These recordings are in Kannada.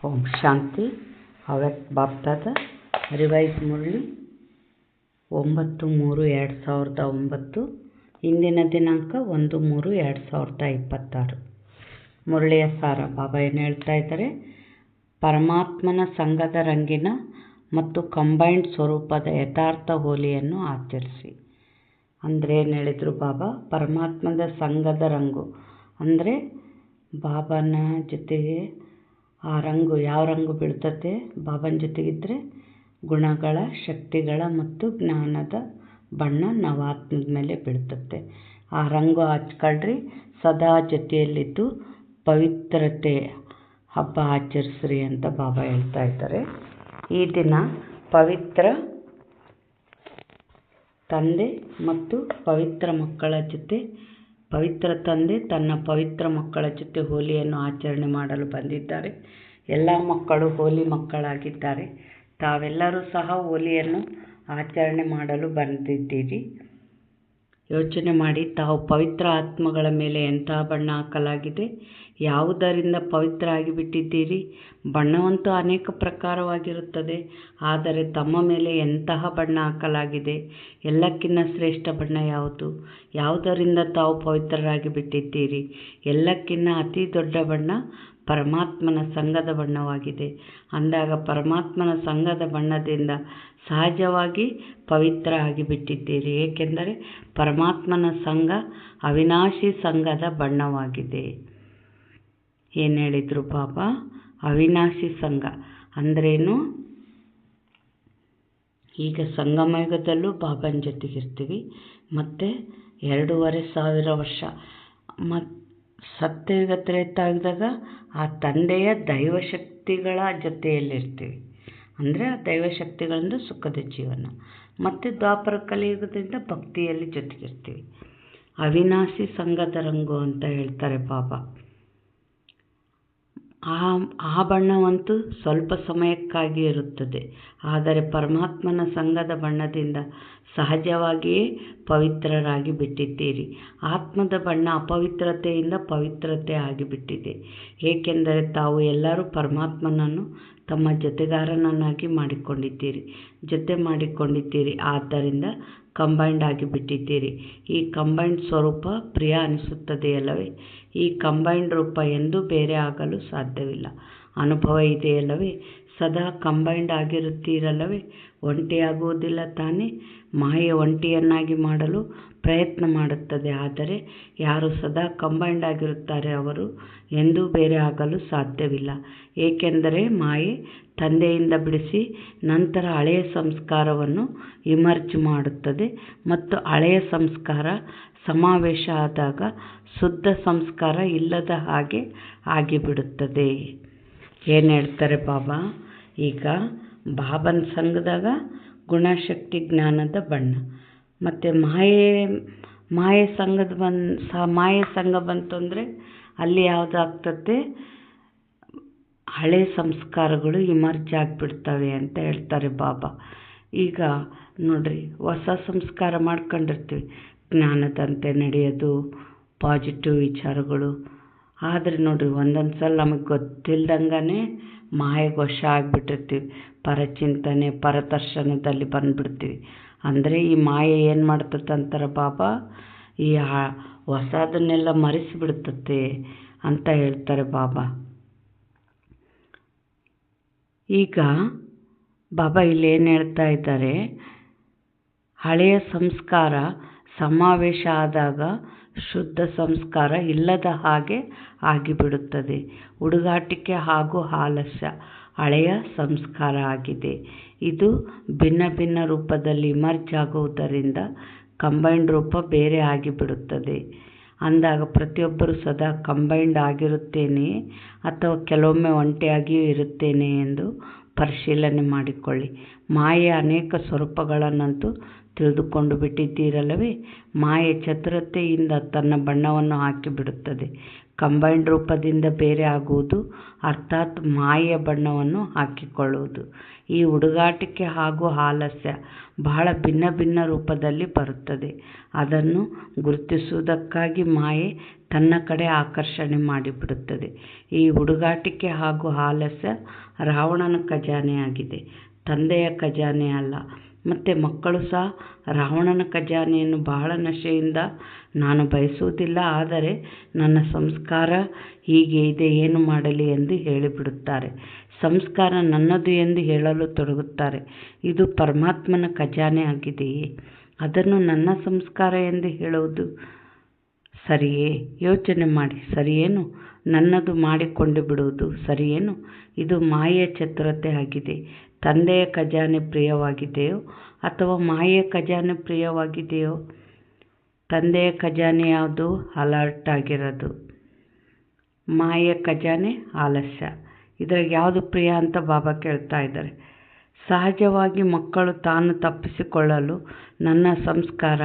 ಓಂ ಶಾಂತಿ. ಅವ್ಯಕ್ತ ಬಾಪ್ದಾದ ರಿವೈಸ್ ಮುರಳಿ 9/3/2009. ಇಂದಿನ ದಿನಾಂಕ 1/3/2026. ಮುರಳಿಯ ಸಾರ. ಬಾಬಾ ಏನು ಹೇಳ್ತಾ ಇದ್ದಾರೆ? ಪರಮಾತ್ಮನ ಸಂಘದ ರಂಗಿನ ಮತ್ತು ಕಂಬೈನ್ಡ್ ಸ್ವರೂಪದ ಯಥಾರ್ಥ ಹೋಲಿಯನ್ನು ಆಚರಿಸಿ. ಅಂದರೆ ಏನು ಹೇಳಿದರು ಬಾಬಾ? ಪರಮಾತ್ಮದ ಸಂಘದ ರಂಗು ಅಂದರೆ ಬಾಬನ ಜೊತೆಗೆ ಆ ರಂಗು, ಯಾವ ರಂಗು ಬೀಳ್ತತೆ? ಬಾಬನ ಜೊತೆಗಿದ್ದರೆ ಗುಣಗಳ, ಶಕ್ತಿಗಳ ಮತ್ತು ಜ್ಞಾನದ ಬಣ್ಣ ನಾವು ಆತ್ಮದ ಮೇಲೆ ಬೀಳ್ತತೆ. ಆ ರಂಗು ಹಚ್ಕೊಳ್ರಿ, ಸದಾ ಜೊತೆಯಲ್ಲಿದ್ದು ಪವಿತ್ರತೆ ಹಬ್ಬ ಆಚರಿಸ್ರಿ ಅಂತ ಬಾಬಾ ಹೇಳ್ತಾ ಇದ್ದಾರೆ. ಈ ದಿನ ಪವಿತ್ರ ತಂದೆ ಮತ್ತು ಪವಿತ್ರ ಮಕ್ಕಳ ಜೊತೆ, ಪವಿತ್ರ ತಂದೆ ತನ್ನ ಪವಿತ್ರ ಮಕ್ಕಳ ಜೊತೆ ಹೋಲಿಯನ್ನು ಆಚರಣೆ ಮಾಡಲು ಬಂದಿದ್ದಾರೆ. ಎಲ್ಲ ಮಕ್ಕಳು ಹೋಲಿ ಮಕ್ಕಳಾಗಿದ್ದಾರೆ. ತಾವೆಲ್ಲರೂ ಸಹ ಹೋಲಿಯನ್ನು ಆಚರಣೆ ಮಾಡಲು ಬಂದಿದ್ದೀರಿ. ಯೋಚನೆ ಮಾಡಿ, ತಾವು ಪವಿತ್ರ ಆತ್ಮಗಳ ಮೇಲೆ ಎಂತಹ ಬಣ್ಣ ಹಾಕಲಾಗಿದೆ? ಯಾವುದರಿಂದ ಪವಿತ್ರ ಆಗಿಬಿಟ್ಟಿದ್ದೀರಿ? ಬಣ್ಣವಂತೂ ಅನೇಕ ಪ್ರಕಾರವಾಗಿರುತ್ತದೆ, ಆದರೆ ತಮ್ಮ ಮೇಲೆ ಎಂತಹ ಬಣ್ಣ ಹಾಕಲಾಗಿದೆ? ಎಲ್ಲಕ್ಕಿಂತ ಶ್ರೇಷ್ಠ ಬಣ್ಣ ಯಾವುದು? ಯಾವುದರಿಂದ ತಾವು ಪವಿತ್ರರಾಗಿ ಬಿಟ್ಟಿದ್ದೀರಿ? ಎಲ್ಲಕ್ಕಿಂತ ಅತಿ ದೊಡ್ಡ ಬಣ್ಣ ಪರಮಾತ್ಮನ ಸಂಘದ ಬಣ್ಣವಾಗಿದೆ. ಅಂದಾಗ ಪರಮಾತ್ಮನ ಸಂಘದ ಬಣ್ಣದಿಂದ ಸಹಜವಾಗಿ ಪವಿತ್ರ ಆಗಿಬಿಟ್ಟಿದ್ದೀರಿ. ಏಕೆಂದರೆ ಪರಮಾತ್ಮನ ಸಂಘ ಅವಿನಾಶಿ ಸಂಘದ ಬಣ್ಣವಾಗಿದೆ. ಏನು ಹೇಳಿದರು ಬಾಬಾ? ಅವಿನಾಶಿ ಸಂಘ ಅಂದ್ರೇನು? ಈಗ ಸಂಗಮಯುಗದಲ್ಲೂ ಬಾಬನ ಜೊತೆಗಿರ್ತೀವಿ, ಮತ್ತು 2500 ವರ್ಷ ಸತ್ಯಯುಗ ತ್ರೇತಾಯುಗದಾಗ ಆ ತಂದೆಯ ದೈವಶಕ್ತಿಗಳ ಜೊತೆಯಲ್ಲಿರ್ತೀವಿ. ಅಂದರೆ ಆ ದೈವಶಕ್ತಿಗಳಿಂದ ಸುಖದ ಜೀವನ. ಮತ್ತು ದ್ವಾಪರ ಕಲಿಯುಗದಿಂದ ಭಕ್ತಿಯಲ್ಲಿ ಜೊತೆಗಿರ್ತೀವಿ. ಅವಿನಾಶಿ ಸಂಘದ ರಂಗು ಅಂತ ಹೇಳ್ತಾರೆ ಬಾಬಾ. ಆ ಬಣ್ಣವಂತೂ ಸ್ವಲ್ಪ ಸಮಯಕ್ಕಾಗಿ ಇರುತ್ತದೆ, ಆದರೆ ಪರಮಾತ್ಮನ ಸಂಘದ ಬಣ್ಣದಿಂದ ಸಹಜವಾಗಿಯೇ ಪವಿತ್ರರಾಗಿ ಬಿಟ್ಟಿದ್ದೀರಿ. ಆತ್ಮದ ಬಣ್ಣ ಅಪವಿತ್ರತೆಯಿಂದ ಪವಿತ್ರತೆ ಆಗಿಬಿಟ್ಟಿದೆ. ಏಕೆಂದರೆ ತಾವು ಎಲ್ಲರೂ ಪರಮಾತ್ಮನನ್ನು ತಮ್ಮ ಜೊತೆಗಾರನನ್ನಾಗಿ ಮಾಡಿಕೊಂಡಿದ್ದೀರಿ. ಆದ್ದರಿಂದ ಕಂಬೈಂಡ್ ಆಗಿಬಿಟ್ಟಿದ್ದೀರಿ. ಈ ಕಂಬೈಂಡ್ ಸ್ವರೂಪ ಪ್ರಿಯ ಅನಿಸುತ್ತದೆಯಲ್ಲವೇ? ಈ ಕಂಬೈಂಡ್ ರೂಪ ಎಂದೂ ಬೇರೆ ಆಗಲು ಸಾಧ್ಯವಿಲ್ಲ. ಅನುಭವ ಇದೆಯಲ್ಲವೇ? ಸದಾ ಕಂಬೈಂಡ್ ಆಗಿರುತ್ತೀರಲ್ಲವೇ? ಒಂಟಿಯಾಗುವುದಿಲ್ಲ ತಾನೇ? ಮಾಯೆ ಒಂಟಿಯನ್ನಾಗಿ ಮಾಡಲು ಪ್ರಯತ್ನ ಮಾಡುತ್ತದೆ, ಆದರೆ ಯಾರು ಸದಾ ಕಂಬೈಂಡ್ ಆಗಿರುತ್ತಾರೆ ಅವರು ಎಂದೂ ಬೇರೆ ಆಗಲು ಸಾಧ್ಯವಿಲ್ಲ. ಏಕೆಂದರೆ ಮಾಯೆ ತಂದೆಯಿಂದ ಬಿಡಿಸಿ ನಂತರ ಹಳೆಯ ಸಂಸ್ಕಾರವನ್ನು ಇಮರ್ಜ್ ಮಾಡುತ್ತದೆ, ಮತ್ತು ಹಳೆಯ ಸಂಸ್ಕಾರ ಸಮಾವೇಶ ಆದಾಗ ಶುದ್ಧ ಸಂಸ್ಕಾರ ಇಲ್ಲದ ಹಾಗೆ ಆಗಿಬಿಡುತ್ತದೆ. ಏನು ಹೇಳ್ತಾರೆ ಬಾಬಾ? ಈಗ ಬಾಬನ ಸಂಘದಾಗ ಗುಣಶಕ್ತಿ ಜ್ಞಾನದ ಬಣ್ಣ, ಮತ್ತು ಮಾಯೆ ಸಂಘ ಬಂತು ಅಂದರೆ ಅಲ್ಲಿ ಯಾವುದಾಗ್ತದೆ? ಹಳೆ ಸಂಸ್ಕಾರಗಳು ಇಮರ್ಜ್ ಆಗಿಬಿಡ್ತವೆ ಅಂತ ಹೇಳ್ತಾರೆ ಬಾಬಾ. ಈಗ ನೋಡ್ರಿ, ಹೊಸ ಸಂಸ್ಕಾರ ಮಾಡ್ಕೊಂಡಿರ್ತೀವಿ, ಜ್ಞಾನದಂತೆ ನಡೆಯೋದು, ಪಾಸಿಟಿವ್ ವಿಚಾರಗಳು. ಆದರೆ ನೋಡ್ರಿ, ಒಂದೊಂದು ಸಲ ನಮಗೆ ಗೊತ್ತಿಲ್ದಂಗೆ ಮಾಯೆಗೆ ವಶ ಆಗಿಬಿಟ್ಟಿರ್ತೀವಿ. ಪರಚಿಂತನೆ, ಪರದರ್ಶನದಲ್ಲಿ ಬಂದುಬಿಡ್ತೀವಿ. ಅಂದರೆ ಈ ಮಾಯೆ ಏನು ಮಾಡ್ತದೆ ಅಂತಾರೆ ಬಾಬಾ? ಈ ಹೊಸದನ್ನೆಲ್ಲ ಮರೆಸಿಬಿಡ್ತತೆ ಅಂತ ಹೇಳ್ತಾರೆ ಬಾಬಾ. ಈಗ ಬಾಬಾ ಇಲ್ಲಿ ಏನು ಹೇಳ್ತಾ ಇದ್ದಾರೆ? ಹಳೆಯ ಸಂಸ್ಕಾರ ಸಮಾವೇಶ ಆದಾಗ ಶುದ್ಧ ಸಂಸ್ಕಾರ ಇಲ್ಲದ ಹಾಗೆ ಆಗಿಬಿಡುತ್ತದೆ. ಹುಡುಗಾಟಿಕೆ ಹಾಗೂ ಆಲಸ್ಯ ಹಳೆಯ ಸಂಸ್ಕಾರ ಆಗಿದೆ. ಇದು ಭಿನ್ನ ಭಿನ್ನ ರೂಪದಲ್ಲಿ ಇಮರ್ಜ್ ಆಗುವುದರಿಂದ ಕಂಬೈಂಡ್ ರೂಪ ಬೇರೆ ಆಗಿಬಿಡುತ್ತದೆ. ಅಂದಾಗ ಪ್ರತಿಯೊಬ್ಬರೂ ಸದಾ ಕಂಬೈಂಡ್ ಆಗಿರುತ್ತೇನೆಯೇ ಅಥವಾ ಕೆಲವೊಮ್ಮೆ ಒಂಟಿಯಾಗಿಯೂ ಇರುತ್ತೇನೆ ಎಂದು ಪರಿಶೀಲನೆ ಮಾಡಿಕೊಳ್ಳಿ. ಮಾಯೆಯ ಅನೇಕ ಸ್ವರೂಪಗಳನ್ನಂತೂ ತಿಳಿದುಕೊಂಡು ಬಿಟ್ಟಿದ್ದೀರಲ್ಲವೇ? ಮಾಯೆ ಚತುರತೆಯಿಂದ ತನ್ನ ಬಣ್ಣವನ್ನು ಹಾಕಿಬಿಡುತ್ತದೆ. ಕಂಬೈನ್ಡ್ ರೂಪದಿಂದ ಬೇರೆ ಆಗುವುದು, ಅರ್ಥಾತ್ ಮಾಯೆಯ ಬಣ್ಣವನ್ನು ಹಾಕಿಕೊಳ್ಳುವುದು. ಈ ಹುಡುಗಾಟಿಕೆ ಹಾಗೂ ಆಲಸ್ಯ ಬಹಳ ಭಿನ್ನ ಭಿನ್ನ ರೂಪದಲ್ಲಿ ಬರುತ್ತದೆ. ಅದನ್ನು ಗುರುತಿಸುವುದಕ್ಕಾಗಿ ಮಾಯೆ ತನ್ನ ಕಡೆ ಆಕರ್ಷಣೆ ಮಾಡಿಬಿಡುತ್ತದೆ. ಈ ಹುಡುಗಾಟಿಕೆ ಹಾಗೂ ಆಲಸ್ಯ ರಾವಣನ ಖಜಾನೆಯಾಗಿದೆ, ತಂದೆಯ ಖಜಾನೆ ಅಲ್ಲ. ಮತ್ತು ಮಕ್ಕಳು ಸಹ ರಾವಣನ ಖಜಾನೆಯನ್ನು ಬಹಳ ನಶೆಯಿಂದ ನಾನು ಬಯಸುವುದಿಲ್ಲ, ಆದರೆ ನನ್ನ ಸಂಸ್ಕಾರ ಹೀಗೆ ಇದೆ, ಏನು ಮಾಡಲಿ ಎಂದು ಹೇಳಿಬಿಡುತ್ತಾರೆ. ಸಂಸ್ಕಾರ ನನ್ನದು ಎಂದು ಹೇಳಲು ತೊಡಗುತ್ತಾರೆ. ಇದು ಪರಮಾತ್ಮನ ಖಜಾನೆ ಆಗಿದೆಯೇ? ಅದನ್ನು ನನ್ನ ಸಂಸ್ಕಾರ ಎಂದು ಹೇಳುವುದು ಸರಿಯೇ? ಯೋಚನೆ ಮಾಡಿ, ಸರಿಯೇನು? ನನ್ನದು ಮಾಡಿಕೊಂಡು ಬಿಡುವುದು ಸರಿಯೇನು? ಇದು ಮಾಯೆಯ ಚತುರತೆ ಆಗಿದೆ. ತಂದೆಯ ಖಜಾನೆ ಪ್ರಿಯವಾಗಿದೆಯೋ ಅಥವಾ ಮಾಯೆಯ ಖಜಾನೆ ಪ್ರಿಯವಾಗಿದೆಯೋ? ತಂದೆಯ ಖಜಾನೆ ಯಾವುದು? ಅಲರ್ಟ್ ಆಗಿರೋದು. ಮಾಯೆಯ ಖಜಾನೆ ಆಲಸ್ಯ. ಇದ್ರಾಗ ಯಾವುದು ಪ್ರಿಯ ಅಂತ ಬಾಬಾ ಕೇಳ್ತಾ ಇದ್ದಾರೆ. ಸಹಜವಾಗಿ ಮಕ್ಕಳು ತಾನು ತಪ್ಪಿಸಿಕೊಳ್ಳಲು ನನ್ನ ಸಂಸ್ಕಾರ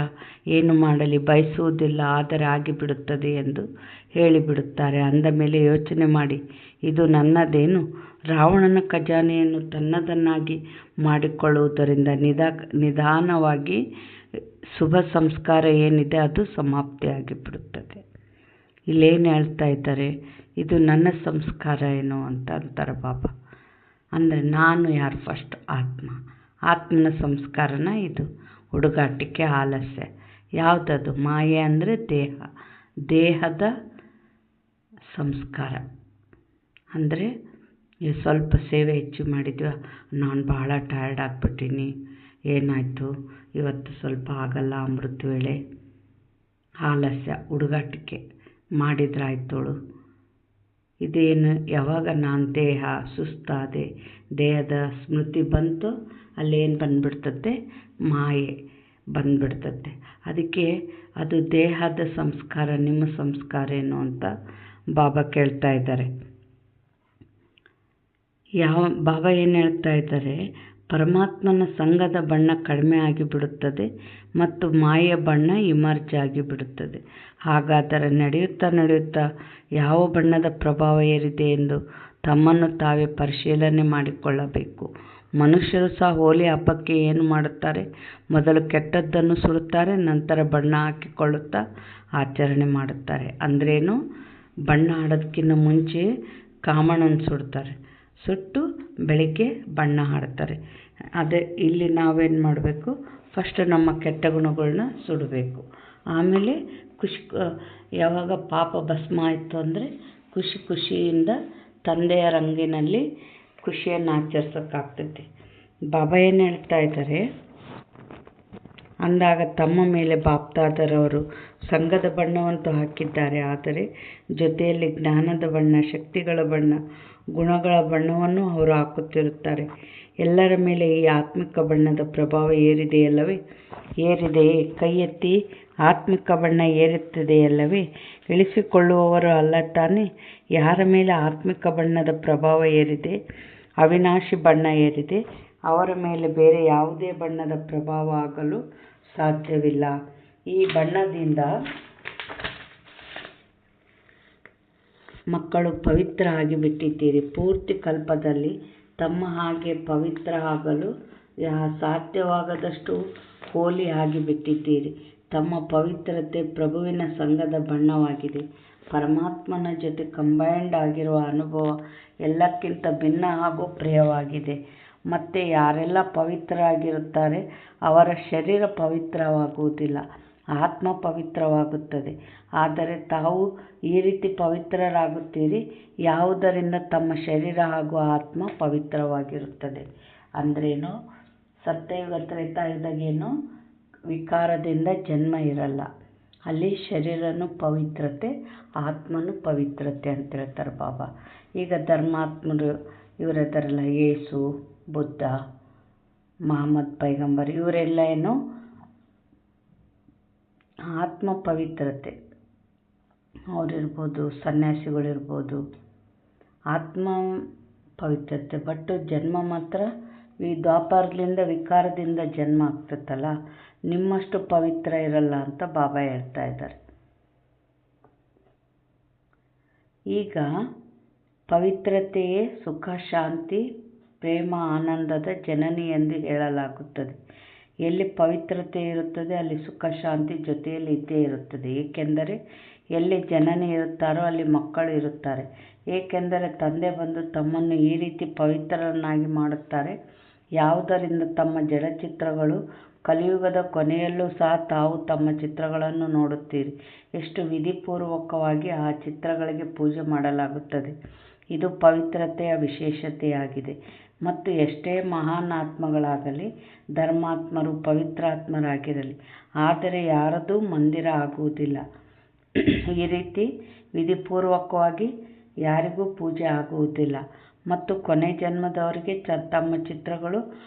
ಏನು ಮಾಡಲಿ ಬಯಸುವುದಿಲ್ಲ, ಆದರೆ ಆಗಿಬಿಡುತ್ತದೆ ಎಂದು ಹೇಳಿಬಿಡುತ್ತಾರೆ. ಅಂದ ಮೇಲೆ ಯೋಚನೆ ಮಾಡಿ, ಇದು ನನ್ನದೇನು? ರಾವಣನ ಖಜಾನೆಯನ್ನು ತನ್ನದನ್ನಾಗಿ ಮಾಡಿಕೊಳ್ಳುವುದರಿಂದ ನಿಧಾನವಾಗಿ ಶುಭ ಸಂಸ್ಕಾರ ಏನಿದೆ ಅದು ಸಮಾಪ್ತಿಯಾಗಿಬಿಡುತ್ತದೆ. ಇಲ್ಲೇನು ಹೇಳ್ತಾ ಇದ್ದಾರೆ? ಇದು ನನ್ನ ಸಂಸ್ಕಾರ ಏನು ಅಂತ ಅಂತಾರೆ ಬಾಬಾ. ಅಂದರೆ ನಾನು ಯಾರು? ಫಸ್ಟ್ ಆತ್ಮನ ಸಂಸ್ಕಾರನ ಇದು. ಹುಡುಗಾಟಿಕೆ ಆಲಸ್ಯ ಯಾವುದದು? ಮಾಯೆ ಅಂದರೆ ದೇಹದ ಸಂಸ್ಕಾರ. ಅಂದರೆ ಸ್ವಲ್ಪ ಸೇವೆ ಹೆಚ್ಚು ಮಾಡಿದ್ವಿ, ನಾನು ಭಾಳ ಟಯರ್ಡ್ ಆಗಿಬಿಟ್ಟಿನಿ, ಏನಾಯಿತು ಇವತ್ತು ಸ್ವಲ್ಪ ಆಗಲ್ಲ, ಅಮೃತ ವೇಳೆ. ಆಲಸ್ಯ, ಹುಡುಗಾಟಿಕೆ ಮಾಡಿದ್ರಾಯ್ತೋಳು. ಇದೇನು? ಯಾವಾಗ ನಾನು ದೇಹ ಸುಸ್ತಾದೆ, ದೇಹದ ಸ್ಮೃತಿ ಬಂತು, ಅಲ್ಲೇನು ಬಂದುಬಿಡ್ತದೆ? ಮಾಯೆ ಬಂದುಬಿಡ್ತದೆ. ಅದಕ್ಕೆ ಅದು ದೇಹದ ಸಂಸ್ಕಾರ. ನಿಮ್ಮ ಸಂಸ್ಕಾರ ಏನು ಅಂತ ಬಾಬಾ ಕೇಳ್ತಾ ಇದ್ದಾರೆ. ಬಾಬಾ ಏನು ಹೇಳ್ತಾ ಇದ್ದಾರೆ? ಪರಮಾತ್ಮನ ಸಂಘದ ಬಣ್ಣ ಕಡಿಮೆ ಆಗಿಬಿಡುತ್ತದೆ ಮತ್ತು ಮಾಯೆಯ ಬಣ್ಣ ಇಮರ್ಜ್ ಆಗಿಬಿಡುತ್ತದೆ. ಹಾಗಾದರೆ ನಡೆಯುತ್ತಾ ಯಾವ ಬಣ್ಣದ ಪ್ರಭಾವ ಏರಿದೆ ಎಂದು ತಮ್ಮನ್ನು ತಾವೇ ಪರಿಶೀಲನೆ ಮಾಡಿಕೊಳ್ಳಬೇಕು. ಮನುಷ್ಯರು ಸಹ ಹೋಲಿ ಹಬ್ಬಕ್ಕೆ ಏನು ಮಾಡುತ್ತಾರೆ? ಮೊದಲು ಕೆಟ್ಟದ್ದನ್ನು ಸುಡುತ್ತಾರೆ, ನಂತರ ಬಣ್ಣ ಹಾಕಿಕೊಳ್ಳುತ್ತಾ ಆಚರಣೆ ಮಾಡುತ್ತಾರೆ. ಅಂದ್ರೇನು? ಬಣ್ಣ ಆಡೋದಕ್ಕಿಂತ ಮುಂಚೆ ಕಾಮಣ್ಣನ ಸುಡ್ತಾರೆ, ಸುಟ್ಟು ಬೆಳಿಗ್ಗೆ ಬಣ್ಣ ಆಡ್ತಾರೆ. ಅದೇ ಇಲ್ಲಿ ನಾವೇನು ಮಾಡಬೇಕು? ಫಸ್ಟ್ ನಮ್ಮ ಕೆಟ್ಟ ಗುಣಗಳನ್ನ ಸುಡಬೇಕು. ಆಮೇಲೆ ಯಾವಾಗ ಪಾಪ ಭಸ್ಮ ಆಯಿತು ಅಂದರೆ ಖುಷಿಯಿಂದ ತಂದೆಯ ರಂಗಿನಲ್ಲಿ ಖುಷಿಯನ್ನು ಆಚರಿಸೋಕ್ಕಾಗ್ತೈತಿ. ಬಾಬಾ ಏನು ಹೇಳ್ತಾ ಇದ್ದಾರೆ? ಅಂದಾಗ ತಮ್ಮ ಮೇಲೆ ಬಾಪ್ತಾದರವರು ಸಂಘದ ಬಣ್ಣವಂತೂ ಹಾಕಿದ್ದಾರೆ, ಆದರೆ ಜೊತೆಯಲ್ಲಿ ಜ್ಞಾನದ ಬಣ್ಣ, ಶಕ್ತಿಗಳ ಬಣ್ಣ, ಗುಣಗಳ ಬಣ್ಣವನ್ನು ಅವರು ಹಾಕುತ್ತಿರುತ್ತಾರೆ. ಎಲ್ಲರ ಮೇಲೆ ಈ ಆತ್ಮಿಕ ಬಣ್ಣದ ಪ್ರಭಾವ ಏರಿದೆಯಲ್ಲವೇ? ಕೈ ಎತ್ತಿ. ಆತ್ಮಿಕ ಬಣ್ಣ ಏರುತ್ತದೆಯಲ್ಲವೇ? ಇಳಿಸಿಕೊಳ್ಳುವವರು ಅಲ್ಲ ತಾನೇ? ಯಾರ ಮೇಲೆ ಆತ್ಮಿಕ ಬಣ್ಣದ ಪ್ರಭಾವ ಏರಿದೆ, ಅವಿನಾಶಿ ಬಣ್ಣ ಏರಿದೆ, ಅವರ ಮೇಲೆ ಬೇರೆ ಯಾವುದೇ ಬಣ್ಣದ ಪ್ರಭಾವ ಆಗಲು ಸಾಧ್ಯವಿಲ್ಲ. ಈ ಬಣ್ಣದಿಂದ ಮಕ್ಕಳು ಪವಿತ್ರ ಆಗಿಬಿಟ್ಟಿದ್ದೀರಿ. ಪೂರ್ತಿ ಕಲ್ಪದಲ್ಲಿ ತಮ್ಮ ಹಾಗೆ ಪವಿತ್ರ ಆಗಲು ಸಾಧ್ಯವಾಗದಷ್ಟು ಹೋಲಿ ಆಗಿಬಿಟ್ಟಿದ್ದೀರಿ. ತಮ್ಮ ಪವಿತ್ರತೆ ಪ್ರಭುವಿನ ಸಂಘದ ಬಣ್ಣವಾಗಿದೆ. ಪರಮಾತ್ಮನ ಜೊತೆ ಕಂಬೈನ್ಡ್ ಆಗಿರುವ ಅನುಭವ ಎಲ್ಲಕ್ಕಿಂತ ಭಿನ್ನ ಹಾಗೂ ಪ್ರಿಯವಾಗಿದೆ. ಮತ್ತು ಯಾರೆಲ್ಲ ಪವಿತ್ರರಾಗಿರುತ್ತಾರೆ ಅವರ ಶರೀರ ಪವಿತ್ರವಾಗುವುದಿಲ್ಲ, ಆತ್ಮ ಪವಿತ್ರವಾಗುತ್ತದೆ. ಆದರೆ ತಾವು ಈ ರೀತಿ ಪವಿತ್ರರಾಗುತ್ತೀರಿ ಯಾವುದರಿಂದ? ತಮ್ಮ ಶರೀರ ಹಾಗೂ ಆತ್ಮ ಪವಿತ್ರವಾಗಿರುತ್ತದೆ. ಅಂದ್ರೇನು? ಸತ್ಯಯುಗ ತ್ರೇತಾಯುಗದಾಗೇನು ವಿಕಾರದಿಂದ ಜನ್ಮ ಇರಲ್ಲ. ಅಲ್ಲಿ ಶರೀರನೂ ಪವಿತ್ರತೆ, ಆತ್ಮನೂ ಪವಿತ್ರತೆ ಅಂತ ಹೇಳ್ತಾರೆ ಬಾಬಾ. ಈಗ ಧರ್ಮಾತ್ಮರು ಇವರಿದ್ದಾರಲ್ಲ, ಯೇಸು, ಬುದ್ಧ, ಮಹಮ್ಮದ್ ಪೈಗಂಬರ್, ಇವರೆಲ್ಲ ಏನು ಆತ್ಮ ಪವಿತ್ರತೆ. ಅವರಿರ್ಬೋದು, ಸನ್ಯಾಸಿಗಳಿರ್ಬೋದು, ಆತ್ಮ ಪವಿತ್ರತೆ. ಬಟ್ ಜನ್ಮ ಮಾತ್ರ ಈ ದ್ವಾಪರದಿಂದ ವಿಕಾರದಿಂದ ಜನ್ಮ ಆಗ್ತೈತಲ್ಲ, ನಿಮ್ಮಷ್ಟು ಪವಿತ್ರ ಇರಲ್ಲ ಅಂತ ಬಾಬಾ ಹೇಳ್ತಾ ಇದ್ದಾರೆ. ಈಗ ಪವಿತ್ರತೆಯೇ ಸುಖ, ಶಾಂತಿ, ಪ್ರೇಮ, ಆನಂದದ ಜನನಿ ಎಂದು ಹೇಳಲಾಗುತ್ತದೆ. ಎಲ್ಲಿ ಪವಿತ್ರತೆ ಇರುತ್ತದೆ ಅಲ್ಲಿ ಸುಖ, ಶಾಂತಿ ಜೊತೆಯಲ್ಲಿ ಇದ್ದೇ ಇರುತ್ತದೆ. ಏಕೆಂದರೆ ಎಲ್ಲಿ ಜನನಿ ಇರುತ್ತಾರೋ ಅಲ್ಲಿ ಮಕ್ಕಳು ಇರುತ್ತಾರೆ. ಏಕೆಂದರೆ ತಂದೆ ಬಂದು ತಮ್ಮನ್ನು ಈ ರೀತಿ ಪವಿತ್ರರನ್ನಾಗಿ ಮಾಡುತ್ತಾರೆ, ಯಾವುದರಿಂದ ತಮ್ಮ ಜಡಚಿತ್ರಗಳು ಕಲಿಯುಗದ ಕೊನೆಯಲ್ಲೂ ಸಹ ತಾವು ತಮ್ಮ ಚಿತ್ರಗಳನ್ನು ನೋಡುತ್ತೀರಿ. ಎಷ್ಟು ವಿಧಿಪೂರ್ವಕವಾಗಿ ಆ ಚಿತ್ರಗಳಿಗೆ ಪೂಜೆ ಮಾಡಲಾಗುತ್ತದೆ. ಇದು ಪವಿತ್ರತೆಯ ವಿಶೇಷತೆಯಾಗಿದೆ. ಮತ್ತು ಎಷ್ಟೇ ಮಹಾನ್ ಆತ್ಮಗಳಾಗಲಿ, ಧರ್ಮಾತ್ಮರು, ಪವಿತ್ರಾತ್ಮರಾಗಿರಲಿ, ಆದರೆ ಯಾರದೂ ಮಂದಿರ ಆಗುವುದಿಲ್ಲ. ಈ ರೀತಿ ವಿಧಿಪೂರ್ವಕವಾಗಿ ಯಾರಿಗೂ ಪೂಜೆ ಆಗುವುದಿಲ್ಲ. ಮತ್ತು ಕೊನೆ ಜನ್ಮದವರಿಗೆ ತಮ್ಮ ಚಿತ್ರಗಳು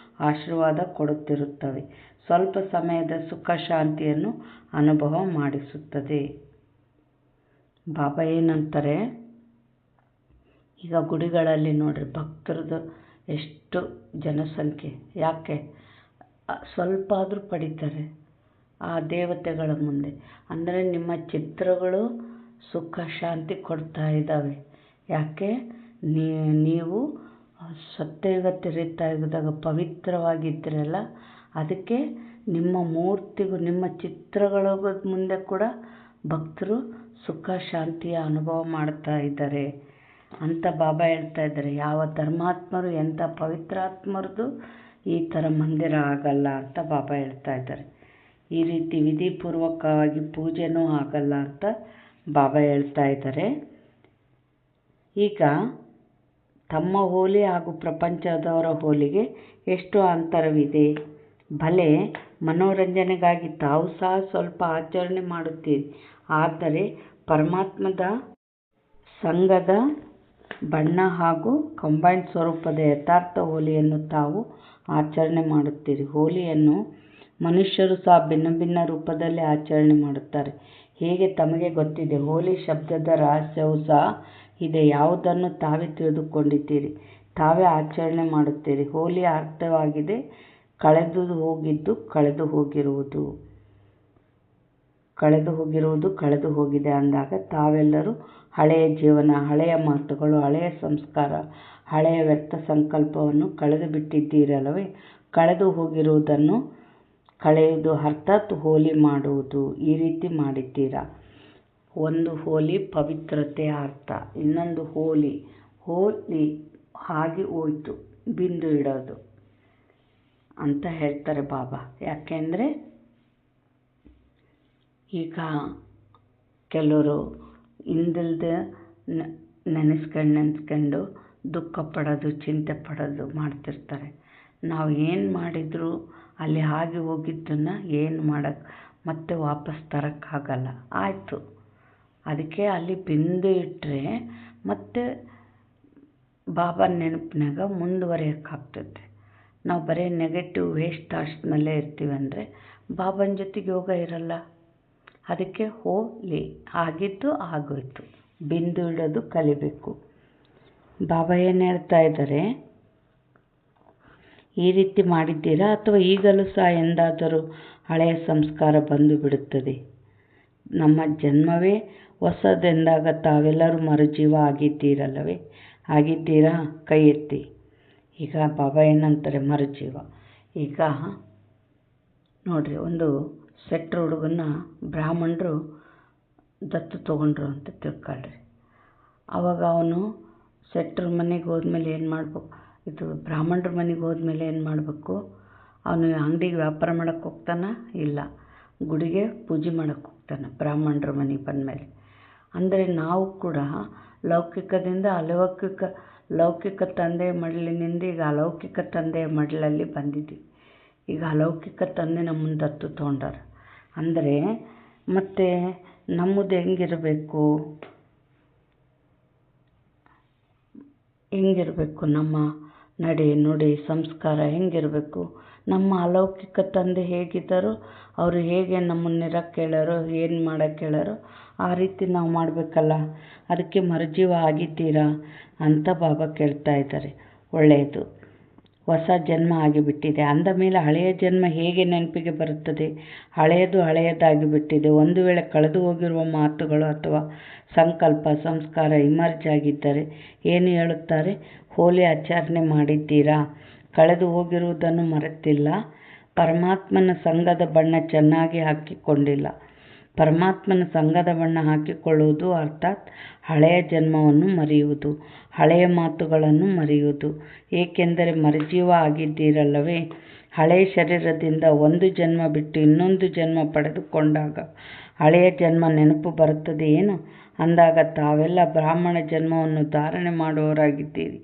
ಆಶೀರ್ವಾದ ಕೊಡುತ್ತಿರುತ್ತವೆ. ಸ್ವಲ್ಪ ಸಮಯದ ಸುಖ, ಶಾಂತಿಯನ್ನು ಅನುಭವ ಮಾಡಿಸುತ್ತದೆ. ಬಾಬಾ ಏನಂತಾರೆ, ಈಗ ಗುಡಿಗಳಲ್ಲಿ ನೋಡ್ರಿ ಭಕ್ತರದ್ದು ಎಷ್ಟು ಜನಸಂಖ್ಯೆ. ಯಾಕೆ? ಸ್ವಲ್ಪ ಆದರೂ ಪಡಿತಾರೆ ಆ ದೇವತೆಗಳ ಮುಂದೆ. ಅಂದರೆ ನಿಮ್ಮ ಚಿತ್ರಗಳು ಸುಖ, ಶಾಂತಿ ಕೊಡ್ತಾ ಇದ್ದಾವೆ. ಯಾಕೆ? ನೀವು ಸತ್ಯಯುಗ ತ್ರೇತಾಯುಗದಾಗ ಪವಿತ್ರವಾಗಿದ್ದೀರಲ್ಲ, ಅದಕ್ಕೆ ನಿಮ್ಮ ಮೂರ್ತಿಗೂ ನಿಮ್ಮ ಚಿತ್ರಗಳ ಮುಂದೆ ಕೂಡ ಭಕ್ತರು ಸುಖ, ಶಾಂತಿಯ ಅನುಭವ ಮಾಡ್ತಾ ಇದ್ದಾರೆ ಅಂತ ಬಾಬಾ ಹೇಳ್ತಾ ಇದ್ದಾರೆ. ಯಾವ ಧರ್ಮಾತ್ಮರು, ಎಂಥ ಪವಿತ್ರಾತ್ಮರದು ಈ ಥರ ಮಂದಿರ ಆಗಲ್ಲ ಅಂತ ಬಾಬಾ ಹೇಳ್ತಾ ಇದ್ದಾರೆ. ಈ ರೀತಿ ವಿಧಿಪೂರ್ವಕವಾಗಿ ಪೂಜೆನೂ ಆಗಲ್ಲ ಅಂತ ಬಾಬಾ ಹೇಳ್ತಾ ಇದ್ದಾರೆ. ಈಗ ತಮ್ಮ ಹೋಲಿ ಹಾಗೂ ಪ್ರಪಂಚದವರ ಹೋಲಿಗೆ ಎಷ್ಟು ಅಂತರವಿದೆ. ಭಲೆ ಮನೋರಂಜನೆಗಾಗಿ ತಾವು ಸಹ ಸ್ವಲ್ಪ ಆಚರಣೆ ಮಾಡುತ್ತೀರಿ, ಆದರೆ ಪರಮಾತ್ಮದ ಸಂಘದ ಬಣ್ಣ ಹಾಗೂ ಕಂಬೈನ್ಡ್ ಸ್ವರೂಪದ ಯಥಾರ್ಥ ಹೋಲಿಯನ್ನು ತಾವು ಆಚರಣೆ ಮಾಡುತ್ತೀರಿ. ಹೋಲಿಯನ್ನು ಮನುಷ್ಯರು ಸಹ ಭಿನ್ನ ಭಿನ್ನ ರೂಪದಲ್ಲಿ ಆಚರಣೆ ಮಾಡುತ್ತಾರೆ. ಹೇಗೆ ತಮಗೆ ಗೊತ್ತಿದೆ. ಹೋಲಿ ಶಬ್ದದ ರಹಸ್ಯವೂ ಸಹ ಇದೆ. ಯಾವುದನ್ನು ತಾವೇ ತಿಳಿದುಕೊಂಡಿದ್ದೀರಿ, ತಾವೇ ಆಚರಣೆ ಮಾಡುತ್ತೀರಿ. ಹೋಲಿಯ ಅರ್ಥವಾಗಿದೆ ಕಳೆದು ಹೋಗಿದ್ದು ಕಳೆದು ಹೋಗಿರುವುದು. ಕಳೆದು ಹೋಗಿರುವುದು ಕಳೆದು ಹೋಗಿದೆ ಅಂದಾಗ ತಾವೆಲ್ಲರೂ ಹಳೆಯ ಜೀವನ, ಹಳೆಯ ಮಾತುಗಳು, ಹಳೆಯ ಸಂಸ್ಕಾರ, ಹಳೆಯ ವ್ಯಕ್ತ ಸಂಕಲ್ಪವನ್ನು ಕಳೆದು ಬಿಟ್ಟಿದ್ದೀರಲ್ಲವೇ. ಕಳೆದು ಹೋಗಿರುವುದನ್ನು ಕಳೆಯುವುದು ಅರ್ಥಾತ್ ಹೋಲಿ ಮಾಡುವುದು. ಈ ರೀತಿ ಮಾಡಿದ್ದೀರಾ. ಒಂದು ಹೋಲಿ ಪವಿತ್ರತೆಯ ಅರ್ಥ, ಇನ್ನೊಂದು ಹೋಲಿ ಆಗಿ ಹೋಯಿತು, ಬಿಂದು ಇಡೋದು ಅಂತ ಹೇಳ್ತಾರೆ ಬಾಬಾ. ಯಾಕೆಂದರೆ ಈಗ ಕೆಲವರು ಹಿಂದಿಲ್ದೆ ನೆನೆಸ್ಕೊಂಡು ದುಃಖ ಪಡೋದು, ಚಿಂತೆ ಪಡೋದು ಮಾಡ್ತಿರ್ತಾರೆ. ನಾವು ಏನು ಮಾಡಿದರೂ ಅಲ್ಲಿ ಆಗಿ ಹೋಗಿದ್ದನ್ನು ಏನು ಮಾಡೋಕ್ಕೆ ಮತ್ತೆ ವಾಪಸ್ ತರೋಕ್ಕಾಗಲ್ಲ. ಆಯಿತು, ಅದಕ್ಕೆ ಅಲ್ಲಿ ಬಿಂದು ಇಟ್ಟರೆ ಮತ್ತೆ ಬಾಬಾ ನೆನಪಿನಾಗ ಮುಂದುವರಿಯೋಕ್ಕಾಗ್ತದೆ. ನಾವು ಬರೀ ನೆಗೆಟಿವ್ ವೇಸ್ಟ್ ಥಾಟ್ಸ್ನಲ್ಲೇ ಇರ್ತೀವಿ ಅಂದರೆ ಬಾಬಾನ ಜೊತೆಗೆ ಯೋಗ ಇರಲ್ಲ. ಅದಕ್ಕೆ ಹೋಲಿ ಆಗಿದ್ದು ಆಗೋಯ್ತು, ಬಿಂದು ಇಡೋದು ಕಲಿಬೇಕು. ಬಾಬಾ ಏನು ಹೇಳ್ತಾ ಇದ್ದಾರೆ, ಈ ರೀತಿ ಮಾಡಿದ್ದೀರಾ ಅಥವಾ ಈಗಲೂ ಸಹ ಎಂದಾದರೂ ಹಳೆಯ ಸಂಸ್ಕಾರ ಬಂದು ಬಿಡುತ್ತದೆ. ನಮ್ಮ ಜನ್ಮವೇ ಹೊಸದೆಂದಾಗ ತಾವೆಲ್ಲರೂ ಮರುಜೀವ ಆಗಿದ್ದೀರಲ್ಲವೇ. ಆಗಿದ್ದೀರಾ? ಕೈ ಎತ್ತಿ. ಈಗ ಬಾಬಾ ಏನಂತಾರೆ, ಮರುಜೀವ. ಈಗ ನೋಡ್ರಿ, ಒಂದು ಸೆಟ್ರ್ ಹುಡುಗನ್ನ ಬ್ರಾಹ್ಮಣರು ದತ್ತು ತೊಗೊಂಡ್ರು ಅಂತ ತಿಳ್ಕೊಳ್ರಿ. ಆವಾಗ ಅವನು ಸೆಟ್ರ್ ಮನೆಗೆ ಹೋದ್ಮೇಲೆ ಏನು ಮಾಡಬೇಕು, ಇದು ಬ್ರಾಹ್ಮಣರ ಮನೆಗೆ ಹೋದ್ಮೇಲೆ ಏನು ಮಾಡಬೇಕು, ಅವನು ಅಂಗಡಿಗೆ ವ್ಯಾಪಾರ ಮಾಡೋಕ್ಕೆ ಹೋಗ್ತಾನ? ಇಲ್ಲ, ಗುಡಿಗೆ ಪೂಜೆ ಮಾಡೋಕ್ಕೆ ಹೋಗ್ತಾನೆ ಬ್ರಾಹ್ಮಣರ ಮನೆಗೆ ಬಂದಮೇಲೆ. ಅಂದರೆ ನಾವು ಕೂಡ ಲೌಕಿಕದಿಂದ ಲೌಕಿಕ ತಂದೆಯ ಮಡಿಲಿನಿಂದ ಈಗ ಅಲೌಕಿಕ ತಂದೆಯ ಮಡಿಲಲ್ಲಿ ಬಂದಿದ್ದೀವಿ. ಈಗ ಅಲೌಕಿಕ ತಂದೆ ನಮ್ಮನ್ನು ದತ್ತು ತೊಗೊಂಡಾರ. ಅಂದರೆ ಮತ್ತು ನಮ್ಮದು ಹೆಂಗಿರಬೇಕು, ನಮ್ಮ ನಡೆ ನುಡಿ ಸಂಸ್ಕಾರ ಹೆಂಗಿರಬೇಕು. ನಮ್ಮ ಅಲೌಕಿಕ ತಂದೆ ಹೇಗಿದ್ದಾರೋ, ಅವರು ಹೇಗೆ ನಮ್ಮನ್ನಿರಕ್ಕೆ ಹೇಳೋರು, ಏನು ಮಾಡೋಕ್ಕೆ ಹೇಳೋರು ಆ ರೀತಿ ನಾವು ಮಾಡಬೇಕಲ್ಲ. ಅದಕ್ಕೆ ಮರುಜೀವ ಆಗಿದ್ದೀರಾ ಅಂತ ಬಾಬಾ ಕೇಳ್ತಾ ಇದ್ದಾರೆ. ಒಳ್ಳೆಯದು. ಹೊಸ ಜನ್ಮ ಆಗಿಬಿಟ್ಟಿದೆ. ಅಂದ ಮೇಲೆ ಹಳೆಯ ಜನ್ಮ ಹೇಗೆ ನೆನಪಿಗೆ ಬರುತ್ತದೆ? ಹಳೆಯದು ಹಳೆಯದಾಗಿ ಬಿಟ್ಟಿದೆ. ಒಂದು ವೇಳೆ ಕಳೆದು ಹೋಗಿರುವ ಮಾತುಗಳು ಅಥವಾ ಸಂಕಲ್ಪ, ಸಂಸ್ಕಾರ ಇಮರ್ಜ್ ಆಗಿದ್ದರೆ ಏನು ಹೇಳುತ್ತಾರೆ? ಹೋಲಿ ಆಚರಣೆ ಮಾಡಿದ್ದೀರಾ? ಕಳೆದು ಹೋಗಿರುವುದನ್ನು ಮರೆತಿಲ್ಲ. ಪರಮಾತ್ಮನ ಸಂಘದ ಬಣ್ಣ ಚೆನ್ನಾಗಿ ಹಾಕಿಕೊಂಡಿಲ್ಲ. ಪರಮಾತ್ಮನ ಸಂಘದ ಬಣ್ಣ ಹಾಕಿಕೊಳ್ಳುವುದು ಅರ್ಥಾತ್ ಹಳೆಯ ಜನ್ಮವನ್ನು ಮರೆಯುವುದು, ಹಳೆಯ ಮಾತುಗಳನ್ನು ಮರೆಯುವುದು. ಏಕೆಂದರೆ ಮರುಜೀವ ಆಗಿದ್ದೀರಲ್ಲವೇ. ಹಳೆಯ ಶರೀರದಿಂದ ಒಂದು ಜನ್ಮ ಬಿಟ್ಟು ಇನ್ನೊಂದು ಜನ್ಮ ಪಡೆದುಕೊಂಡಾಗ ಹಳೆಯ ಜನ್ಮ ನೆನಪು ಬರುತ್ತದೆ ಏನು? ಅಂದಾಗ ತಾವೆಲ್ಲ ಬ್ರಾಹ್ಮಣ ಜನ್ಮವನ್ನು ಧಾರಣೆ ಮಾಡುವವರಾಗಿದ್ದೀರಿ.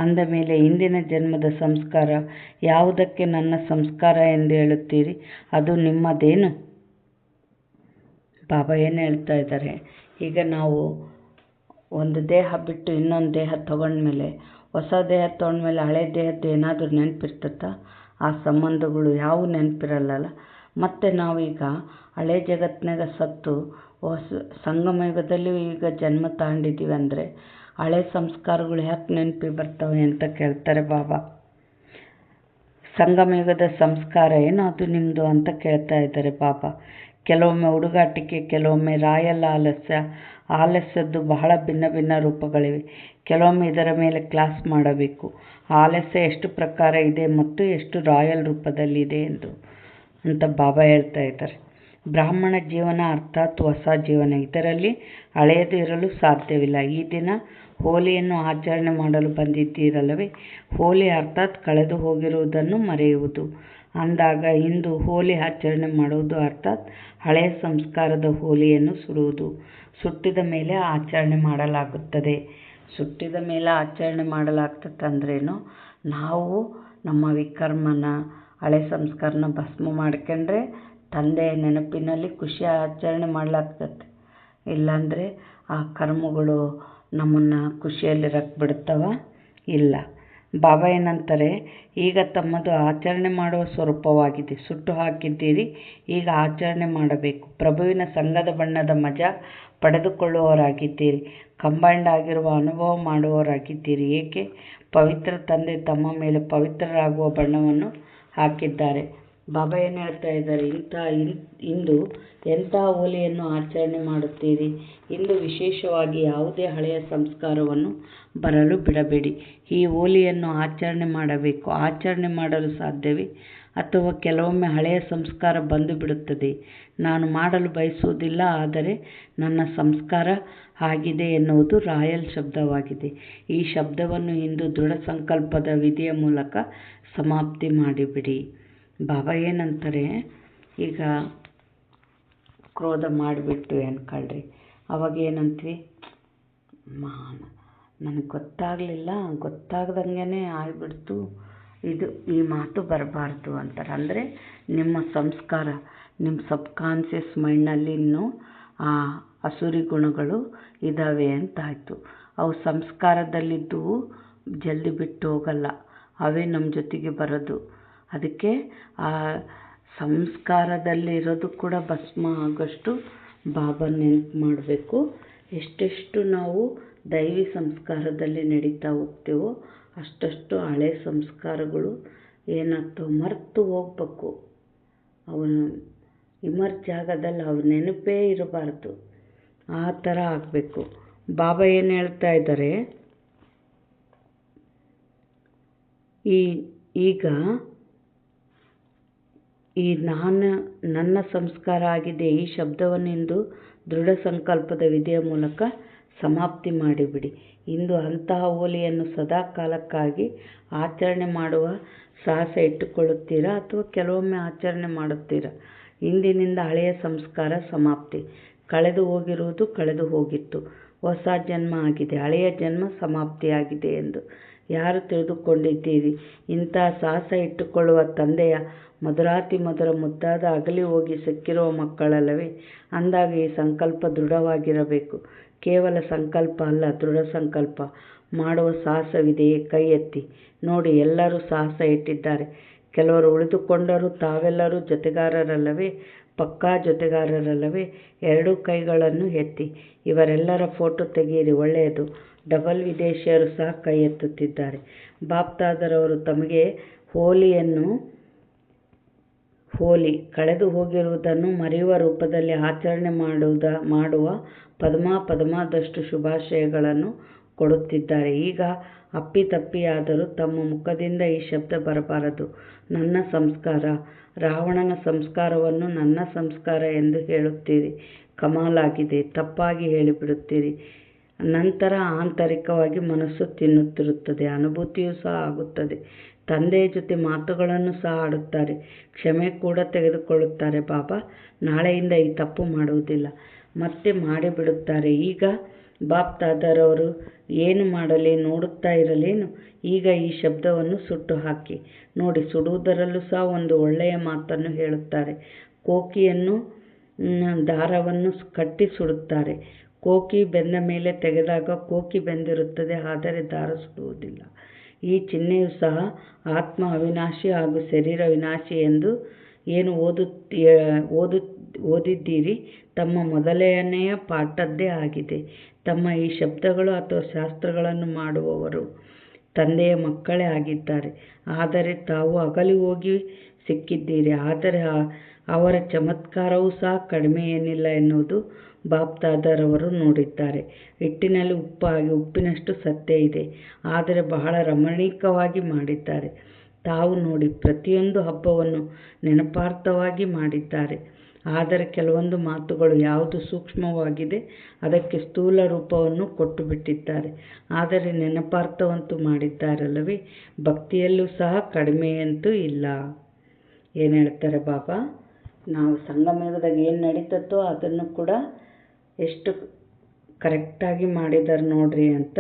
ಅಂದ ಮೇಲೆ ಹಿಂದಿನ ಜನ್ಮದ ಸಂಸ್ಕಾರ ಯಾವುದಕ್ಕೆ ನನ್ನ ಸಂಸ್ಕಾರ ಎಂದು ಹೇಳುತ್ತೀರಿ? ಅದು ನಿಮ್ಮದೇನು? ಬಾಬಾ ಏನು ಹೇಳ್ತಾ ಇದ್ದಾರೆ? ಈಗ ನಾವು ಒಂದು ದೇಹ ಬಿಟ್ಟು ಇನ್ನೊಂದು ದೇಹ ತೊಗೊಂಡ್ಮೇಲೆ, ಹೊಸ ದೇಹ ತೊಗೊಂಡ್ಮೇಲೆ ಹಳೆ ದೇಹದ್ದು ಏನಾದರೂ ನೆನಪಿರ್ತತ್ತ? ಆ ಸಂಬಂಧಗಳು ಯಾವುವು ನೆನಪಿರಲ್ಲ. ಮತ್ತು ನಾವೀಗ ಹಳೆ ಜಗತ್ತಿನಾಗ ಸತ್ತು ಸಂಗಮಯುಗದಲ್ಲಿ ಈಗ ಜನ್ಮ ತಗೊಂಡಿದ್ದೀವಿ ಅಂದರೆ ಹಳೆ ಸಂಸ್ಕಾರಗಳು ಯಾಕೆ ನೆನಪಿಗೆ ಬರ್ತವೆ ಅಂತ ಕೇಳ್ತಾರೆ ಬಾಬಾ. ಸಂಗಮಯುಗದ ಸಂಸ್ಕಾರ ಏನು ಅದು ನಿಮ್ಮದು ಅಂತ ಕೇಳ್ತಾ ಇದ್ದಾರೆ ಬಾಬಾ. ಕೆಲವೊಮ್ಮೆ ಹುಡುಗಾಟಿಕೆ, ಕೆಲವೊಮ್ಮೆ ರಾಯಲ್ ಆಲಸ್ಯದ್ದು ಬಹಳ ಭಿನ್ನ ಭಿನ್ನ ರೂಪಗಳಿವೆ. ಕೆಲವೊಮ್ಮೆ ಇದರ ಮೇಲೆ ಕ್ಲಾಸ್ ಮಾಡಬೇಕು. ಆಲಸ್ಯ ಎಷ್ಟು ಪ್ರಕಾರ ಇದೆ ಮತ್ತು ಎಷ್ಟು ರಾಯಲ್ ರೂಪದಲ್ಲಿದೆ ಅಂತ ಬಾಬಾ ಹೇಳ್ತಾ ಇದ್ದಾರೆ. ಬ್ರಾಹ್ಮಣ ಜೀವನ ಅರ್ಥಾತ್ ಹೊಸ ಜೀವನ. ಇದರಲ್ಲಿ ಹಳೆಯದು ಇರಲು ಸಾಧ್ಯವಿಲ್ಲ. ಈ ದಿನ ಹೋಲಿಯನ್ನು ಆಚರಣೆ ಮಾಡಲು ಬಂದಿದ್ದೀರಲ್ಲವೇ. ಹೋಲಿ ಅರ್ಥಾತ್ ಕಳೆದು ಹೋಗಿರುವುದನ್ನು ಮರೆಯುವುದು. ಅಂದಾಗ ಇಂದು ಹೋಲಿ ಆಚರಣೆ ಮಾಡುವುದು ಅರ್ಥಾತ್ ಹಳೆಯ ಸಂಸ್ಕಾರದ ಹೋಲಿಯನ್ನು ಸುಡುವುದು. ಸುಟ್ಟಿದ ಮೇಲೆ ಆಚರಣೆ ಮಾಡಲಾಗುತ್ತದೆ. ಸುಟ್ಟಿದ ಮೇಲೆ ಆಚರಣೆ ಮಾಡಲಾಗ್ತದೆ ಅಂದ್ರೇನು? ನಾವು ನಮ್ಮ ವಿಕರ್ಮನ ಹಳೆ ಸಂಸ್ಕಾರನ ಭಸ್ಮ ಮಾಡ್ಕೊಂಡ್ರೆ ತಂದೆಯ ನೆನಪಿನಲ್ಲಿ ಖುಷಿ ಆಚರಣೆ ಮಾಡಲಾಗ್ತದೆ. ಇಲ್ಲಾಂದರೆ ಆ ಕರ್ಮಗಳು ನಮ್ಮನ್ನು ಖುಷಿಯಲ್ಲಿರಕ್ಕೆ ಬಿಡ್ತವ? ಇಲ್ಲ. ಬಾಬಾ ಏನಂತಾರೆ? ಈಗ ತಮ್ಮದು ಆಚರಣೆ ಮಾಡುವ ಸ್ವರೂಪವಾಗಿದೆ. ಸುಟ್ಟು ಹಾಕಿದ್ದೀರಿ, ಈಗ ಆಚರಣೆ ಮಾಡಬೇಕು. ಪ್ರಭುವಿನ ಸಂಘದ ಬಣ್ಣದ ಮಜಾ ಪಡೆದುಕೊಳ್ಳುವವರಾಗಿದ್ದೀರಿ. ಕಂಬೈಂಡ್ ಆಗಿರುವ ಅನುಭವ ಮಾಡುವವರಾಗಿದ್ದೀರಿ. ಏಕೆ? ಪವಿತ್ರ ತಂದೆ ತಮ್ಮ ಮೇಲೆ ಪವಿತ್ರರಾಗುವ ಬಣ್ಣವನ್ನು ಹಾಕಿದ್ದಾರೆ. ಬಾಬಾ ಏನು ಹೇಳ್ತಾ ಇದ್ದಾರೆ? ಇಂದು ಎಂಥ ಹೋಲಿಯನ್ನು ಆಚರಣೆ ಮಾಡುತ್ತೀರಿ? ಇಂದು ವಿಶೇಷವಾಗಿ ಯಾವುದೇ ಹಳೆಯ ಸಂಸ್ಕಾರವನ್ನು ಬರಲು ಬಿಡಬೇಡಿ. ಈ ಹೋಲಿಯನ್ನು ಆಚರಣೆ ಮಾಡಬೇಕು. ಆಚರಣೆ ಮಾಡಲು ಸಾಧ್ಯವೇ? ಅಥವಾ ಕೆಲವೊಮ್ಮೆ ಹಳೆಯ ಸಂಸ್ಕಾರ ಬಂದು ಬಿಡುತ್ತದೆ. ನಾನು ಮಾಡಲು ಬಯಸುವುದಿಲ್ಲ, ಆದರೆ ನನ್ನ ಸಂಸ್ಕಾರ ಆಗಿದೆ ಎನ್ನುವುದು ರಾಯಲ್ ಶಬ್ದವಾಗಿದೆ. ಈ ಶಬ್ದವನ್ನು ಇಂದು ದೃಢ ಸಂಕಲ್ಪದ ವಿಧಿಯ ಮೂಲಕ ಸಮಾಪ್ತಿ ಮಾಡಿಬಿಡಿ. ಬಾಬಾ ಏನಂತಾರೆ? ಈಗ ಕ್ರೋಧ ಮಾಡಿಬಿಟ್ಟು ಅನ್ಕೊಳ್ರಿ, ಅವಾಗ ಏನಂತೀವಿ? ನನಗೆ ಗೊತ್ತಾಗ್ದಂಗೆ ಆಗಿಬಿಡ್ತು, ಈ ಮಾತು ಬರಬಾರ್ದು ಅಂತಾರೆ. ಅಂದರೆ ನಿಮ್ಮ ಸಂಸ್ಕಾರ, ನಿಮ್ಮ ಸಬ್ಕಾನ್ಷಿಯಸ್ ಮೈಂಡ್ನಲ್ಲಿ ಇನ್ನೂ ಆ ಅಸುರಿ ಗುಣಗಳು ಇದ್ದಾವೆ ಅಂತಾಯಿತು. ಅವು ಸಂಸ್ಕಾರದಲ್ಲಿದ್ದು ಜಲ್ದಿ ಬಿಟ್ಟು ಹೋಗಲ್ಲ, ಅವೇ ನಮ್ಮ ಜೊತೆಗೆ ಬರೋದು. ಅದಕ್ಕೆ ಆ ಸಂಸ್ಕಾರದಲ್ಲಿರೋದು ಕೂಡ ಭಸ್ಮ ಆಗೋಷ್ಟು ಬಾಬಾ ನೆನಪು ಮಾಡಬೇಕು. ಎಷ್ಟೆಷ್ಟು ನಾವು ದೈವಿ ಸಂಸ್ಕಾರದಲ್ಲಿ ನಡೀತಾ ಹೋಗ್ತೀವೋ ಅಷ್ಟಷ್ಟು ಹಳೆ ಸಂಸ್ಕಾರಗಳು ಏನಾಗ್ತವೆ? ಮರೆತು ಹೋಗ್ಬೇಕು. ಅವನು ಇಮರ್ಜ್ ಆಗೋದಲ್ಲ, ಅವು ನೆನಪೇ ಇರಬಾರ್ದು. ಆ ಥರ ಆಗಬೇಕು. ಬಾಬಾ ಏನು ಹೇಳ್ತಾ ಇದ್ದಾರೆ? ಈಗ ನನ್ನ ಸಂಸ್ಕಾರ ಆಗಿದೆ, ಈ ಶಬ್ದವನ್ನು ಇಂದು ದೃಢ ಸಂಕಲ್ಪದ ವಿಧಿಯ ಮೂಲಕ ಸಮಾಪ್ತಿ ಮಾಡಿಬಿಡಿ. ಇಂದು ಅಂತಹ ಹೋಲಿಯನ್ನು ಸದಾ ಕಾಲಕ್ಕಾಗಿ ಆಚರಣೆ ಮಾಡುವ ಸಾಹಸ ಇಟ್ಟುಕೊಳ್ಳುತ್ತೀರಾ ಅಥವಾ ಕೆಲವೊಮ್ಮೆ ಆಚರಣೆ ಮಾಡುತ್ತೀರಾ? ಇಂದಿನಿಂದ ಹಳೆಯ ಸಂಸ್ಕಾರ ಸಮಾಪ್ತಿ. ಕಳೆದು ಹೋಗಿರುವುದು ಕಳೆದು ಹೋಗಿತ್ತು. ಹೊಸ ಜನ್ಮ ಆಗಿದೆ, ಹಳೆಯ ಜನ್ಮ ಸಮಾಪ್ತಿಯಾಗಿದೆ ಎಂದು ಯಾರು ತಿಳಿದುಕೊಂಡಿದ್ದೀರಿ? ಇಂತಹ ಸಾಹಸ ಇಟ್ಟುಕೊಳ್ಳುವ ತಂದೆಯ ಮಧುರಾತಿ ಮಧುರ ಮುದ್ದಾದ ಅಗಲಿ ಹೋಗಿ ಸಿಕ್ಕಿರುವ ಮಕ್ಕಳಲ್ಲವೇ. ಅಂದಾಗ ಈ ಸಂಕಲ್ಪ ದೃಢವಾಗಿರಬೇಕು. ಕೇವಲ ಸಂಕಲ್ಪ ಅಲ್ಲ, ದೃಢ ಸಂಕಲ್ಪ ಮಾಡುವ ಸಾಹಸವಿದೆಯೇ? ಕೈ ಎತ್ತಿ ನೋಡಿ. ಎಲ್ಲರೂ ಸಾಹಸ ಇಟ್ಟಿದ್ದಾರೆ. ಕೆಲವರು ಉಳಿದುಕೊಂಡರೂ ತಾವೆಲ್ಲರೂ ಜೊತೆಗಾರರಲ್ಲವೇ? ಪಕ್ಕಾ ಜೊತೆಗಾರರಲ್ಲವೇ? ಎರಡೂ ಕೈಗಳನ್ನು ಎತ್ತಿ. ಇವರೆಲ್ಲರ ಫೋಟೋ ತೆಗೆಯಿರಿ. ಒಳ್ಳೆಯದು. ಡಬಲ್ ವಿದೇಶಿಯರು ಸಹ ಕೈ ಎತ್ತುತ್ತಿದ್ದಾರೆ. ಬಾಪ್ದಾದರವರು ತಮಗೆ ಹೋಲಿ ಕಳೆದು ಹೋಗಿರುವುದನ್ನು ಮರೆಯುವ ರೂಪದಲ್ಲಿ ಆಚರಣೆ ಮಾಡುವ ಪದಮಾದಷ್ಟು ಶುಭಾಶಯಗಳನ್ನು ಕೊಡುತ್ತಿದ್ದಾರೆ. ಈಗ ಅಪ್ಪಿತಪ್ಪಿಯಾದರೂ ತಮ್ಮ ಮುಖದಿಂದ ಈ ಶಬ್ದ ಬರಬಾರದು, ನನ್ನ ಸಂಸ್ಕಾರ. ರಾವಣನ ಸಂಸ್ಕಾರವನ್ನು ನನ್ನ ಸಂಸ್ಕಾರ ಎಂದು ಹೇಳುತ್ತೀರಿ. ಕಮಾಲಾಗಿದೆ. ತಪ್ಪಾಗಿ ಹೇಳಿಬಿಡುತ್ತೀರಿ. ನಂತರ ಆಂತರಿಕವಾಗಿ ಮನಸ್ಸು ತಿನ್ನುತ್ತಿರುತ್ತದೆ, ಅನುಭೂತಿಯೂ ಸಹ ಆಗುತ್ತದೆ. ತಂದೆಯ ಜೊತೆ ಮಾತುಗಳನ್ನು ಸಹ ಆಡುತ್ತಾರೆ, ಕ್ಷಮೆ ಕೂಡ ತೆಗೆದುಕೊಳ್ಳುತ್ತಾರೆ. ಬಾಬಾ ನಾಳೆಯಿಂದ ಈ ತಪ್ಪು ಮಾಡುವುದಿಲ್ಲ, ಮತ್ತೆ ಮಾಡಿಬಿಡುತ್ತಾರೆ. ಈಗ ಬಾಪ್ದಾದರವರು ಏನು ಮಾಡಲಿ, ನೋಡುತ್ತಾ ಇರಲೇನು? ಈಗ ಈ ಶಬ್ದವನ್ನು ಸುಟ್ಟು ಹಾಕಿ ನೋಡಿ. ಸುಡುವುದರಲ್ಲೂ ಸಹ ಒಂದು ಒಳ್ಳೆಯ ಮಾತನ್ನು ಹೇಳುತ್ತಾರೆ. ಕೋಕಿಯನ್ನು ದಾರವನ್ನು ಕಟ್ಟಿ ಸುಡುತ್ತಾರೆ. ಕೋಕಿ ಬೆಂದ ಮೇಲೆ ತೆಗೆದಾಗ ಕೋಕಿ ಬೆಂದಿರುತ್ತದೆ, ಆದರೆ ದಾರ ಸುಡುವುದಿಲ್ಲ. ಈ ಚಿಹ್ನೆಯು ಸಹ ಆತ್ಮ ಅವಿನಾಶಿ ಹಾಗೂ ಶರೀರ ವಿನಾಶಿ ಎಂದು ಏನು ಓದಿದ್ದೀರಿ ತಮ್ಮ ಮೊದಲನೆಯ ಪಾಠದ್ದೇ ಆಗಿದೆ. ತಮ್ಮ ಈ ಶಬ್ದಗಳು ಅಥವಾ ಶಾಸ್ತ್ರಗಳನ್ನು ಮಾಡುವವರು ತಂದೆಯ ಮಕ್ಕಳೇ ಆಗಿದ್ದಾರೆ, ಆದರೆ ತಾವು ಅಗಲಿ ಹೋಗಿ ಸಿಕ್ಕಿದ್ದೀರಿ. ಆದರೆ ಅವರ ಚಮತ್ಕಾರವೂ ಸಹ ಕಡಿಮೆ ಏನಿಲ್ಲ ಎನ್ನುವುದು ಬಾಪ್ದಾದರವರು ನೋಡಿದ್ದಾರೆ. ಹಿಟ್ಟಿನಲ್ಲಿ ಉಪ್ಪಾಗಿ ಉಪ್ಪಿನಷ್ಟು ಸತ್ಯ ಇದೆ, ಆದರೆ ಬಹಳ ರಮಣೀಯವಾಗಿ ಮಾಡಿದ್ದಾರೆ. ತಾವು ನೋಡಿ, ಪ್ರತಿಯೊಂದು ಹಬ್ಬವನ್ನು ನೆನಪಾರ್ಥವಾಗಿ ಮಾಡಿದ್ದಾರೆ. ಆದರೆ ಕೆಲವೊಂದು ಮಾತುಗಳು ಯಾವುದು ಸೂಕ್ಷ್ಮವಾಗಿದೆ ಅದಕ್ಕೆ ಸ್ಥೂಲ ರೂಪವನ್ನು ಕೊಟ್ಟು ಬಿಟ್ಟಿದ್ದಾರೆ, ಆದರೆ ನೆನಪಾರ್ಥವಂತೂ ಮಾಡಿದ್ದಾರಲ್ಲವೇ? ಭಕ್ತಿಯಲ್ಲೂ ಸಹ ಕಡಿಮೆಯಂತೂ ಇಲ್ಲ. ಏನು ಹೇಳ್ತಾರೆ ಬಾಬಾ? ನಾವು ಸಂಗಮಯುಗದಾಗ ಏನು ನಡೀತತ್ತೋ ಅದನ್ನು ಕೂಡ ಎಷ್ಟು ಕರೆಕ್ಟಾಗಿ ಮಾಡಿದ್ದಾರೆ ನೋಡ್ರಿ ಅಂತ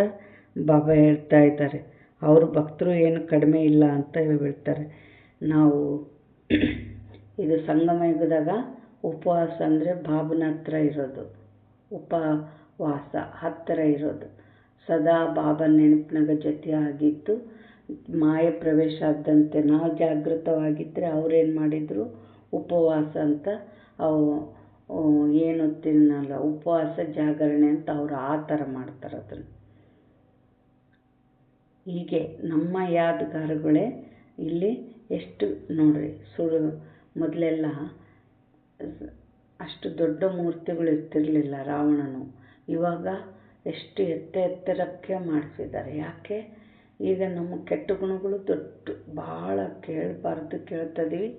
ಬಾಬಾ ಹೇಳ್ತಾ ಇದ್ದಾರೆ. ಅವರು ಭಕ್ತರು ಏನು ಕಡಿಮೆ ಇಲ್ಲ ಅಂತ ಹೇಳ್ತಾರೆ. ನಾವು ಇದು ಸಂಗಮಯುಗದಾಗ ಉಪವಾಸ ಅಂದರೆ ಬಾಬನ ಹತ್ರ ಇರೋದು, ಉಪವಾಸ ಹತ್ತಿರ ಇರೋದು, ಸದಾ ಬಾಬನ ನೆನಪಿನಾಗ ಜೊತೆಯಾಗಿದ್ದು ಮಾಯ ಪ್ರವೇಶ ಆದಂತೆ ನಾವು ಜಾಗೃತವಾಗಿದ್ದರೆ ಅವ್ರೇನು ಮಾಡಿದರು? ಉಪವಾಸ ಅಂತ ಏನು ತಿನ್ನಲ್ಲ, ಉಪವಾಸ ಜಾಗರಣೆ ಅಂತ ಅವರು ಆ ಥರ ಮಾಡ್ತಾರೆ ಅದನ್ನು. ಹೀಗೆ ನಮ್ಮ ಯಾದಗಾರಗಳೇ ಇಲ್ಲಿ ಎಷ್ಟು ನೋಡ್ರಿ, ಮೊದಲೆಲ್ಲ ಅಷ್ಟು ದೊಡ್ಡ ಮೂರ್ತಿಗಳು ಇರ್ತಿರಲಿಲ್ಲ ರಾವಣನು. ಇವಾಗ ಎಷ್ಟು ಎತ್ತರಕ್ಕೆ ಮಾಡಿಸಿದ್ದಾರೆ. ಯಾಕೆ? ಈಗ ನಮ್ಮ ಕೆಟ್ಟ ಗುಣಗಳು ಭಾಳ ಕೇಳಬಾರ್ದು ಕೇಳ್ತಿದ್ದೀವಿ,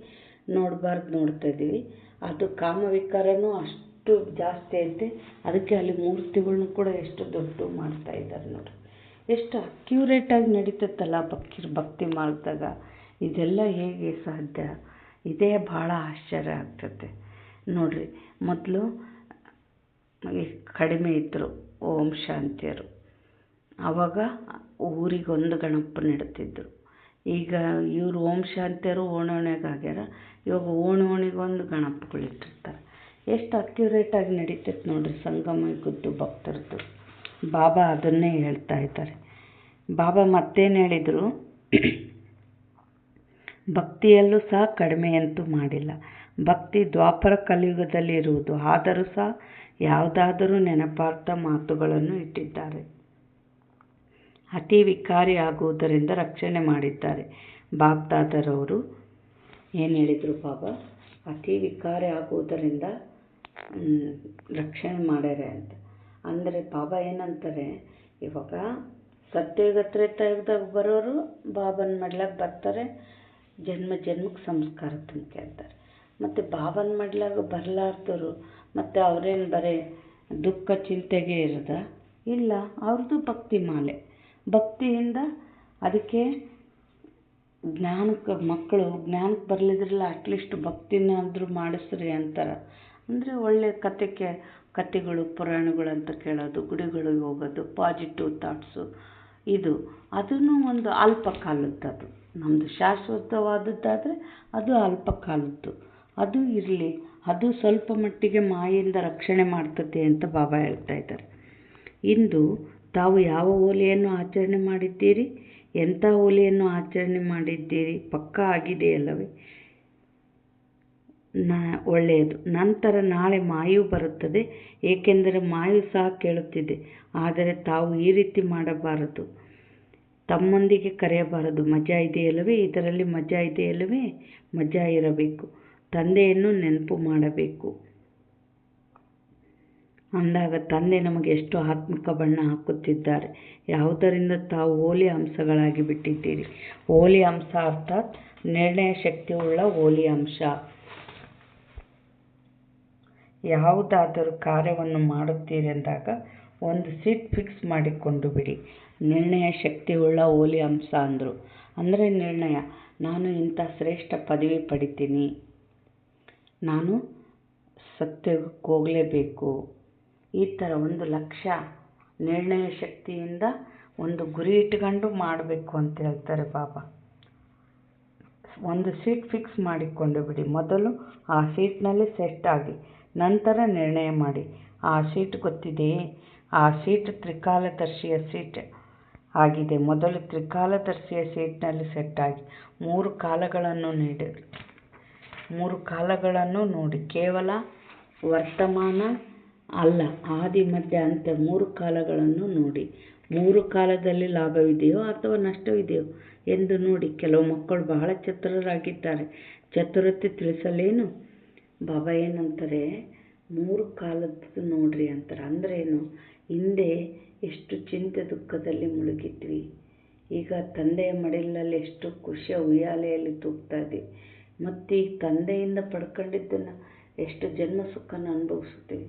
ನೋಡಬಾರ್ದು ನೋಡ್ತಾಯಿದ್ದೀವಿ. ಅದು ಕಾಮವಿಕಾರನೂ ಅಷ್ಟು ಜಾಸ್ತಿ ಐತೆ. ಅದಕ್ಕೆ ಅಲ್ಲಿ ಮೂರ್ತಿಗಳ್ನು ಕೂಡ ಎಷ್ಟು ದೊಡ್ಡ ಮಾಡ್ತಾಯಿದ್ದಾರೆ ನೋಡ್ರಿ. ಎಷ್ಟು ಅಕ್ಯುರೇಟಾಗಿ ನಡೀತೈತಲ್ಲ ಭಕ್ತಿ ಮಾಡಿದಾಗ. ಇದೆಲ್ಲ ಹೇಗೆ ಸಾಧ್ಯ? ಇದೇ ಭಾಳ ಆಶ್ಚರ್ಯ ಆಗ್ತದೆ ನೋಡ್ರಿ. ಮೊದಲು ಕಡಿಮೆ ಇದ್ದರು ಓಂ ಶಾಂತಿಯರು. ಆವಾಗ ಊರಿಗೊಂದು ಗಣಪನ ಇಡ್ತಿದ್ರು. ಈಗ ಇವರು ಓಂ ಶಾಂತಿಯರು ಓಣೋಣೆಗಾಗ್ಯಾರ. ಇವಾಗ ಓಣಿಗೊಂದು ಗಣಪಗಳಿಟ್ಟಿರ್ತಾರೆ. ಎಷ್ಟು ಅಕ್ಯುರೇಟಾಗಿ ನಡೀತೈತೆ ನೋಡ್ರಿ ಸಂಗಮ ಯುಗದ್ದು ಭಕ್ತರದ್ದು. ಬಾಬಾ ಅದನ್ನೇ ಹೇಳ್ತಾ ಇದ್ದಾರೆ. ಬಾಬಾ ಮತ್ತೇನು ಹೇಳಿದರು? ಭಕ್ತಿಯಲ್ಲೂ ಸಹ ಕಡಿಮೆಯಂತೂ ಮಾಡಿಲ್ಲ. ಭಕ್ತಿ ದ್ವಾಪರ ಕಲಿಯುಗದಲ್ಲಿ ಇರುವುದು, ಆದರೂ ಸಹ ಯಾವುದಾದರೂ ನೆನಪಾರ್ಥ ಮಾತುಗಳನ್ನು ಇಟ್ಟಿದ್ದಾರೆ. ಅತಿ ವಿಕಾರಿ ಆಗುವುದರಿಂದ ರಕ್ಷಣೆ ಮಾಡಿದ್ದಾರೆ. ಬಾಪ್ದಾದರವರು ಏನು ಹೇಳಿದರು ಬಾಬಾ? ಅತಿ ವಿಕಾರಿ ಆಗುವುದರಿಂದ ರಕ್ಷಣೆ ಮಾಡ್ಯಾರೆ ಅಂತ. ಅಂದರೆ ಬಾಬಾ ಏನಂತಾರೆ, ಇವಾಗ ಸತ್ಯಯುಗ ತ್ರೇತಾಯುಗದಾಗ ಬರೋರು ಬಾಬನ ಮಡ್ಲಾಗ ಬರ್ತಾರೆ, ಜನ್ಮಕ್ಕೆ ಸಂಸ್ಕಾರ ತಂದು ಕೇಳ್ತಾರೆ. ಮತ್ತು ಬಾಬನ ಮಡ್ಲಾಗ ಬರಲಾರ್ದವರು ಮತ್ತು ಅವರೇನು ಬರೀ ದುಃಖ ಚಿಂತೆಗೆ ಇರೋದ? ಇಲ್ಲ, ಅವ್ರದ್ದು ಭಕ್ತಿ ಮಾಲೆ. ಭಕ್ತಿಯಿಂದ ಅದಕ್ಕೆ ಮಕ್ಕಳು ಜ್ಞಾನಕ್ಕೆ ಬರಲಿದ್ರಲ್ಲ, ಅಟ್ಲೀಸ್ಟ್ ಭಕ್ತಿನಾದರೂ ಮಾಡಿಸ್ರಿ ಅಂತಾರೆ. ಅಂದರೆ ಒಳ್ಳೆಯ ಕತೆಗಳು ಪುರಾಣಗಳು ಅಂತ ಕೇಳೋದು, ಗುಡಿಗಳಿಗೆ ಹೋಗೋದು, ಪಾಸಿಟಿವ್ ಥಾಟ್ಸು, ಅದನ್ನು ಒಂದು ಅಲ್ಪ ಕಾಲದ್ದು. ಅದು ನಮ್ಮದು ಶಾಶ್ವತವಾದದ್ದಾದರೆ ಅದು ಅಲ್ಪ ಕಾಲದ್ದು. ಅದು ಇರಲಿ, ಅದು ಸ್ವಲ್ಪ ಮಟ್ಟಿಗೆ ಮಾಯಿಂದ ರಕ್ಷಣೆ ಮಾಡ್ತದೆ ಅಂತ ಬಾಬಾ ಹೇಳ್ತಾ ಇದ್ದಾರೆ. ಇಂದು ತಾವು ಯಾವ ಹೋಲಿಯನ್ನು ಆಚರಣೆ ಮಾಡಿದ್ದೀರಿ? ಎಂಥ ಹೋಲಿಯನ್ನು ಆಚರಣೆ ಮಾಡಿದ್ದೀರಿ? ಪಕ್ಕಾ ಆಗಿದೆಯಲ್ಲವೇ? ಒಳ್ಳೆಯದು. ನಂತರ ನಾಳೆ ಮಾಯು ಬರುತ್ತದೆ, ಏಕೆಂದರೆ ಮಾಯು ಸಹ ಕೇಳುತ್ತಿದೆ. ಆದರೆ ತಾವು ಈ ರೀತಿ ಮಾಡಬಾರದು, ತಮ್ಮೊಂದಿಗೆ ಕರೆಯಬಾರದು. ಮಜಾ ಇದೆಯಲ್ಲವೇ, ಇದರಲ್ಲಿ ಮಜಾ ಇದೆಯಲ್ಲವೇ, ಮಜಾ ಇರಬೇಕು. ತಂದೆಯನ್ನು ನೆನಪು ಮಾಡಬೇಕು. ಅಂದಾಗ ತಂದೆ ನಮಗೆ ಎಷ್ಟು ಆತ್ಮಿಕ ಬಣ್ಣ ಹಾಕುತ್ತಿದ್ದಾರೆ. ಯಾವುದರಿಂದ ತಾವು ಹೋಲಿ ಅಂಶಗಳಾಗಿ ಬಿಟ್ಟಿದ್ದೀರಿ. ಹೋಲಿ ಅಂಶ ಅರ್ಥಾತ್ ನಿರ್ಣಯ ಶಕ್ತಿಯುಳ್ಳ ಹೋಲಿ ಅಂಶ. ಯಾವುದಾದರೂ ಕಾರ್ಯವನ್ನು ಮಾಡುತ್ತೀರಿ ಎಂದಾಗ ಒಂದು ಸೀಟ್ ಫಿಕ್ಸ್ ಮಾಡಿಕೊಂಡು ಬಿಡಿ. ನಿರ್ಣಯ ಶಕ್ತಿಯುಳ್ಳ ಹೋಲಿ ಅಂಶ ಅಂದರೆ ನಿರ್ಣಯ, ನಾನು ಇಂಥ ಶ್ರೇಷ್ಠ ಪದವಿ ಪಡಿತೀನಿ, ನಾನು ಸತ್ಯಕ್ಕೆ ಹೋಗಲೇಬೇಕು, ಈ ಥರ ಒಂದು ಲಕ್ಷ್ಯ ನಿರ್ಣಯ ಶಕ್ತಿಯಿಂದ ಒಂದು ಗುರಿ ಇಟ್ಕೊಂಡು ಮಾಡಬೇಕು ಅಂತ ಹೇಳ್ತಾರೆ ಬಾಬಾ. ಒಂದು ಸೀಟ್ ಫಿಕ್ಸ್ ಮಾಡಿಕೊಂಡು ಬಿಡಿ. ಮೊದಲು ಆ ಸೀಟ್ನಲ್ಲಿ ಸೆಟ್ ಆಗಿ ನಂತರ ನಿರ್ಣಯ ಮಾಡಿ. ಆ ಸೀಟ್ ಗೊತ್ತಿದೆಯೇ, ಆ ಸೀಟ್ ತ್ರಿಕಾಲದರ್ಶಿಯ ಸೀಟ್ ಆಗಿದೆ. ಮೊದಲು ತ್ರಿಕಾಲದರ್ಶಿಯ ಸೀಟ್ನಲ್ಲಿ ಸೆಟ್ ಆಗಿ 3 ಕಾಲಗಳನ್ನು ನೋಡಿ. ಕೇವಲ ವರ್ತಮಾನ ಅಲ್ಲ, ಆದಿ ಮಧ್ಯ ಅಂತ್ಯ 3 ಕಾಲಗಳನ್ನು ನೋಡಿ. 3 ಕಾಲದಲ್ಲಿ ಲಾಭವಿದೆಯೋ ಅಥವಾ ನಷ್ಟವಿದೆಯೋ ಎಂದು ನೋಡಿ. ಕೆಲವು ಮಕ್ಕಳು ಬಹಳ ಚತುರರಾಗಿದ್ದಾರೆ, ಚತುರತೆ ತಿಳಿಸಲೇನು. ಬಾಬಾ ಏನಂತಾರೆ, 3 ಕಾಲದ್ದು ನೋಡ್ರಿ ಅಂತಾರೆ. ಅಂದ್ರೇನು, ಹಿಂದೆ ಎಷ್ಟು ಚಿಂತೆ ದುಃಖದಲ್ಲಿ ಮುಳುಗಿದ್ವಿ, ಈಗ ತಂದೆಯ ಮಡಿಲಲ್ಲಿ ಎಷ್ಟು ಖುಷಿಯ ಉಯ್ಯಾಲೆಯಲ್ಲಿ ತೂಗ್ತಾ ಇದ್ದೀವಿ. ಮತ್ತು ಈ ತಂದೆಯಿಂದ ಪಡ್ಕೊಂಡಿದ್ದನ್ನು ಎಷ್ಟು ಜನ್ಮ ಸುಖನ ಅನುಭವಿಸ್ತೀವಿ.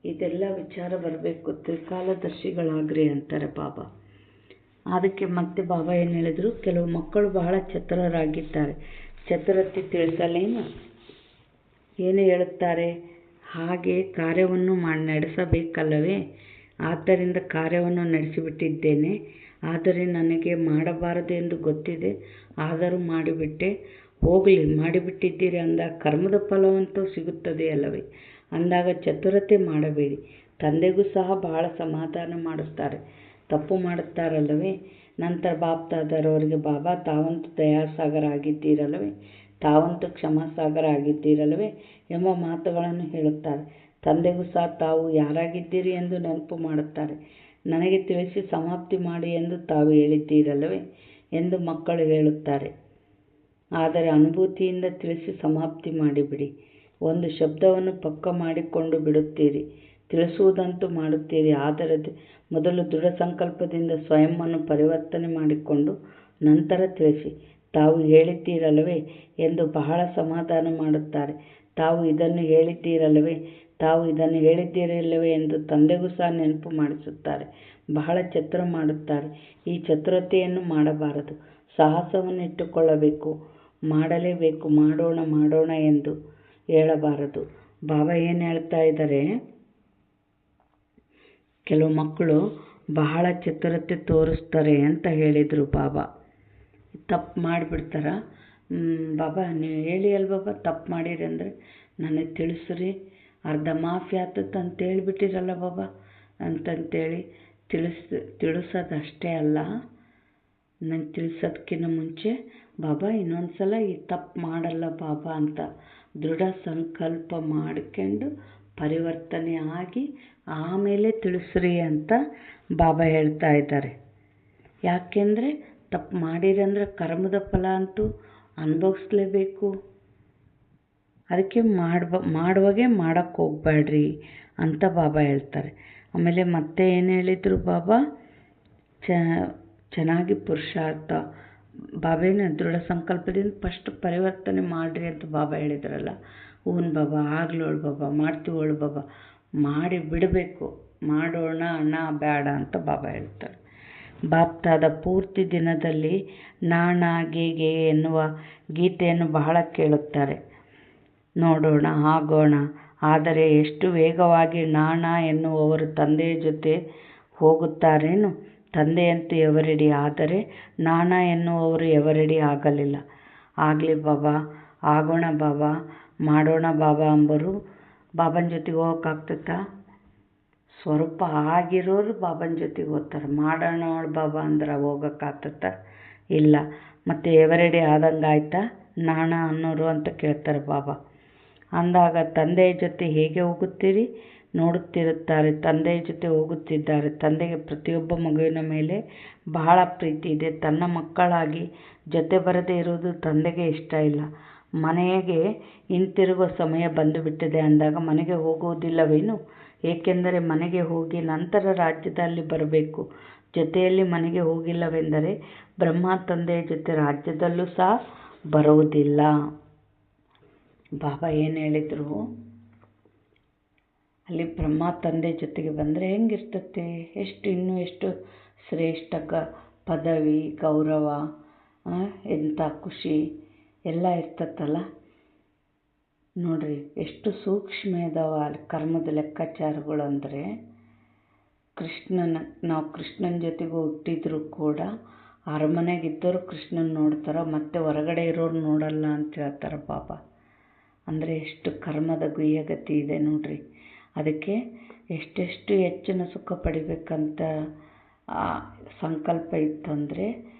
ಇದೆಲ್ಲ ವಿಚಾರ ಬರಬೇಕು. ತ್ರಿಕಾಲದರ್ಶಿಗಳಾಗ್ರಿ ಅಂತಾರೆ ಬಾಬಾ. ಅದಕ್ಕೆ ಮತ್ತೆ ಬಾಬಾ ಏನು ಹೇಳಿದರು, ಕೆಲವು ಮಕ್ಕಳು ಬಹಳ ಚತುರರಾಗಿದ್ದಾರೆ, ಚತುರತೆ ತಿಳಿಸಲೇನು. ಏನು ಹೇಳುತ್ತಾರೆ, ಹಾಗೆ ಕಾರ್ಯವನ್ನು ನಡೆಸಬೇಕಲ್ಲವೇ. ಆದ್ದರಿಂದ ಕಾರ್ಯವನ್ನು ನಡೆಸಿಬಿಟ್ಟಿದ್ದೇನೆ, ಆದರೆ ನನಗೆ ಮಾಡಬಾರದು ಎಂದು ಗೊತ್ತಿದೆ, ಆದರೂ ಮಾಡಿಬಿಟ್ಟೆ. ಹೋಗಲಿ, ಮಾಡಿಬಿಟ್ಟಿದ್ದೀರಿ ಅಂದಾಗ ಕರ್ಮದ ಫಲವಂತೂ ಸಿಗುತ್ತದೆ ಅಲ್ಲವೇ. ಅಂದಾಗ ಚತುರತೆ ಮಾಡಬೇಡಿ. ತಂದೆಗೂ ಸಹ ಬಹಳ ಸಮಾಧಾನ ಮಾಡುತ್ತಾರೆ, ತಪ್ಪು ಮಾಡುತ್ತಾರಲ್ಲವೇ. ನಂತರ ಬಾಪ್ತಾದರವರಿಗೆ ಬಾಬಾ, ತಾವಂತೂ ದಯಾಸಾಗರ ಆಗಿದ್ದೀರಲ್ಲವೇ, ತಾವಂತೂ ಕ್ಷಮಾಸಾಗರ ಆಗಿದ್ದೀರಲ್ಲವೇ ಎಂಬ ಮಾತುಗಳನ್ನು ಹೇಳುತ್ತಾರೆ. ತಂದೆಗೂ ಸಹ ತಾವು ಯಾರಾಗಿದ್ದೀರಿ ಎಂದು ನೆನಪು ಮಾಡುತ್ತಾರೆ. ನನಗೆ ತಿಳಿಸಿ ಸಮಾಪ್ತಿ ಮಾಡಿ ಎಂದು ತಾವು ಹೇಳಿದ್ದೀರಲ್ಲವೇ ಎಂದು ಮಕ್ಕಳು ಹೇಳುತ್ತಾರೆ. ಆದರೆ ಅನುಭೂತಿಯಿಂದ ತಿಳಿಸಿ ಸಮಾಪ್ತಿ ಮಾಡಿಬಿಡಿ. ಒಂದು ಶಬ್ದವನ್ನು ಪಕ್ಕ ಮಾಡಿಕೊಂಡು ಬಿಡುತ್ತೀರಿ, ತಿಳಿಸುವುದಂತೂ ಮಾಡುತ್ತೀರಿ. ಆದರೆ ಮೊದಲು ದೃಢ ಸಂಕಲ್ಪದಿಂದ ಸ್ವಯಂವನ್ನು ಪರಿವರ್ತನೆ ಮಾಡಿಕೊಂಡು ನಂತರ ತಿಳಿಸಿ. ತಾವು ಹೇಳಿದ್ದೀರಲ್ಲವೇ ಎಂದು ಬಹಳ ಸಮಾಧಾನ ಮಾಡುತ್ತಾರೆ. ತಾವು ಇದನ್ನು ಹೇಳಿದ್ದೀರಲ್ಲವೇ, ತಾವು ಇದನ್ನು ಹೇಳಿದ್ದೀರಲ್ಲವೇ ಎಂದು ತಂದೆಗೂ ಸಹ ನೆನಪು ಮಾಡಿಸುತ್ತಾರೆ. ಬಹಳ ಚತುರ ಮಾಡುತ್ತಾರೆ. ಈ ಚತುರತೆಯನ್ನು ಮಾಡಬಾರದು, ಸಾಹಸವನ್ನು ಇಟ್ಟುಕೊಳ್ಳಬೇಕು. ಮಾಡಲೇಬೇಕು, ಮಾಡೋಣ ಎಂದು ಹೇಳಬಾರದು. ಬಾಬಾ ಏನು ಹೇಳ್ತಾ ಇದ್ದಾರೆ, ಕೆಲವು ಮಕ್ಕಳು ಬಹಳ ಚತುರತೆ ತೋರಿಸ್ತಾರೆ ಅಂತ ಹೇಳಿದರು ಬಾಬಾ. ತಪ್ಪು ಮಾಡಿಬಿಡ್ತಾರ. ಬಾಬಾ ನೀವು ಹೇಳಿ ಅಲ್ಲ ಬಾಬಾ, ತಪ್ಪು ಮಾಡಿರಿ ಅಂದರೆ ನನಗೆ ತಿಳಿಸ್ರಿ, ಅರ್ಧ ಮಾಫಿ ಆತತ್ತು ಅಂತ ಹೇಳಿಬಿಟ್ಟಿರಲ್ಲ ಬಾಬಾ ಅಂತಂತೇಳಿ ತಿಳಿಸೋದಷ್ಟೇ ಅಲ್ಲ, ನಂಗೆ ತಿಳಿಸೋದಕ್ಕಿಂತ ಮುಂಚೆ ಬಾಬಾ ಇನ್ನೊಂದು ಸಲ ಈ ತಪ್ಪು ಮಾಡಲ್ಲ ಬಾಬಾ ಅಂತ ದೃಢ ಸಂಕಲ್ಪ ಮಾಡ್ಕೊಂಡು ಪರಿವರ್ತನೆ ಆಗಿ ಆಮೇಲೆ ತಿಳಿಸ್ರಿ ಅಂತ ಬಾಬಾ ಹೇಳ್ತಾ ಇದ್ದಾರೆ. ಯಾಕೆಂದರೆ ತಪ್ಪು ಮಾಡಿರಿ ಅಂದರೆ ಕರ್ಮದ ಫಲ ಅಂತೂ ಅನುಭವಿಸ್ಲೇಬೇಕು. ಅದಕ್ಕೆ ಮಾಡುವಾಗೆ ಮಾಡೋಕ್ಕೆ ಹೋಗಬೇಡ್ರಿ ಅಂತ ಬಾಬಾ ಹೇಳ್ತಾರೆ. ಆಮೇಲೆ ಮತ್ತೆ ಏನು ಹೇಳಿದರು ಬಾಬಾ, ಚೆನ್ನಾಗಿ ಪುರುಷಾರ್ಥ. ಬಾಬೇನ ದೃಢ ಸಂಕಲ್ಪದಿಂದ ಫಸ್ಟ್ ಪರಿವರ್ತನೆ ಮಾಡಿರಿ ಅಂತ ಬಾಬಾ ಹೇಳಿದ್ರಲ್ಲ. ಹೂನ್ ಬಾಬಾ, ಆಗ್ಲೋಳು ಬಾಬಾ, ಮಾಡ್ತೀವೋಳು ಬಾಬಾ, ಮಾಡಿ ಬಿಡಬೇಕು, ಮಾಡೋಣ ಅಣ್ಣ ಬೇಡ ಅಂತ ಬಾಬಾ ಹೇಳ್ತಾರೆ. ಬಾಪ್ತಾದ ಪೂರ್ತಿ ದಿನದಲ್ಲಿ ನಾಣ ಗೀಗೆ ಎನ್ನುವ ಗೀತೆಯನ್ನು ಬಹಳ ಕೇಳುತ್ತಾರೆ. ನೋಡೋಣ, ಆಗೋಣ. ಆದರೆ ಎಷ್ಟು ವೇಗವಾಗಿ ನಾಣ ಎನ್ನುವವರು ತಂದೆಯ ಜೊತೆ ಹೋಗುತ್ತಾರೇನು. ತಂದೆಯಂತೂ ಎವರೆಡಿ, ಆದರೆ ನಾಣ ಎನ್ನುವವರು ಎವರೆಡಿ ಆಗಲಿಲ್ಲ. ಆಗಲಿ ಬಾಬಾ, ಆಗೋಣ ಬಾಬಾ, ಮಾಡೋಣ ಬಾಬಾ ಅಂಬರು ಬಾಬನ ಜೊತೆಗೆ ಹೋಗೋಕ್ಕಾಗ್ತೈತಾ? ಸ್ವರೂಪ ಆಗಿರೋರು ಬಾಬನ ಜೊತೆಗೆ ಹೋಗ್ತಾರೆ. ಮಾಡೋಣ ಬಾಬಾ ಅಂದ್ರೆ ಹೋಗೋಕ್ಕಾಗ್ತೈತ? ಇಲ್ಲ. ಮತ್ತು ಎವರೆಡಿ ಆದಂಗೆ ಆಯ್ತಾ? ನಾಣ ಅನ್ನೋರು ಅಂತ ಕೇಳ್ತಾರೆ ಬಾಬಾ. ಅಂದಾಗ ತಂದೆಯ ಜೊತೆ ಹೇಗೆ ಹೋಗುತ್ತೀರಿ? ನೋಡುತ್ತಿರುತ್ತಾರೆ, ತಂದೆಯ ಜೊತೆ ಹೋಗುತ್ತಿದ್ದಾರೆ. ತಂದೆಗೆ ಪ್ರತಿಯೊಬ್ಬ ಮಗುವಿನ ಮೇಲೆ ಬಹಳ ಪ್ರೀತಿ ಇದೆ. ತನ್ನ ಮಕ್ಕಳಾಗಿ ಜೊತೆ ಬರದೇ ಇರುವುದು ತಂದೆಗೆ ಇಷ್ಟ ಇಲ್ಲ. ಮನೆಗೆ ಹಿಂತಿರುಗುವ ಸಮಯ ಬಂದು ಬಿಟ್ಟಿದೆ ಅಂದಾಗ ಮನೆಗೆ ಹೋಗುವುದಿಲ್ಲವೇನು? ಏಕೆಂದರೆ ಮನೆಗೆ ಹೋಗಿ ನಂತರ ರಾಜ್ಯದಲ್ಲಿ ಬರಬೇಕು. ಜೊತೆಯಲ್ಲಿ ಮನೆಗೆ ಹೋಗಿಲ್ಲವೆಂದರೆ ಬ್ರಹ್ಮ ತಂದೆಯ ಜೊತೆ ರಾಜ್ಯದಲ್ಲೂ ಸಹ ಬರುವುದಿಲ್ಲ. ಬಾಬಾ ಏನು ಹೇಳಿದರು? ಅಲ್ಲಿ ಬ್ರಹ್ಮ ತಂದೆ ಜೊತೆಗೆ ಬಂದರೆ ಹೆಂಗಿರ್ತತೆ? ಇನ್ನೂ ಎಷ್ಟು ಶ್ರೇಷ್ಠ ಪದವಿ, ಗೌರವ, ಎಂಥ ಖುಷಿ ಎಲ್ಲ ಇರ್ತತ್ತಲ್ಲ. ನೋಡ್ರಿ ಎಷ್ಟು ಸೂಕ್ಷ್ಮ ಇದಾವ ಕರ್ಮದ ಲೆಕ್ಕಾಚಾರಗಳು. ಅಂದರೆ ನಾವು ಕೃಷ್ಣನ ಜೊತೆಗೂ ಹುಟ್ಟಿದ್ರು ಕೂಡ ಅರಮನೆಗಿದ್ದವರು ಕೃಷ್ಣನ ನೋಡ್ತಾರೋ, ಮತ್ತು ಹೊರಗಡೆ ಇರೋರು ನೋಡಲ್ಲ ಅಂತ ಹೇಳ್ತಾರೆ ಬಾಬಾ. ಅಂದರೆ ಎಷ್ಟು ಕರ್ಮದ ಗುಹ್ಯಗತಿ ಇದೆ ನೋಡ್ರಿ. ಅದಕ್ಕೆ ಎಷ್ಟೆಷ್ಟು ಹೆಚ್ಚಿನ ಸುಖ ಪಡಿಬೇಕಂತ ಸಂಕಲ್ಪ ಇತ್ತಂದರೆ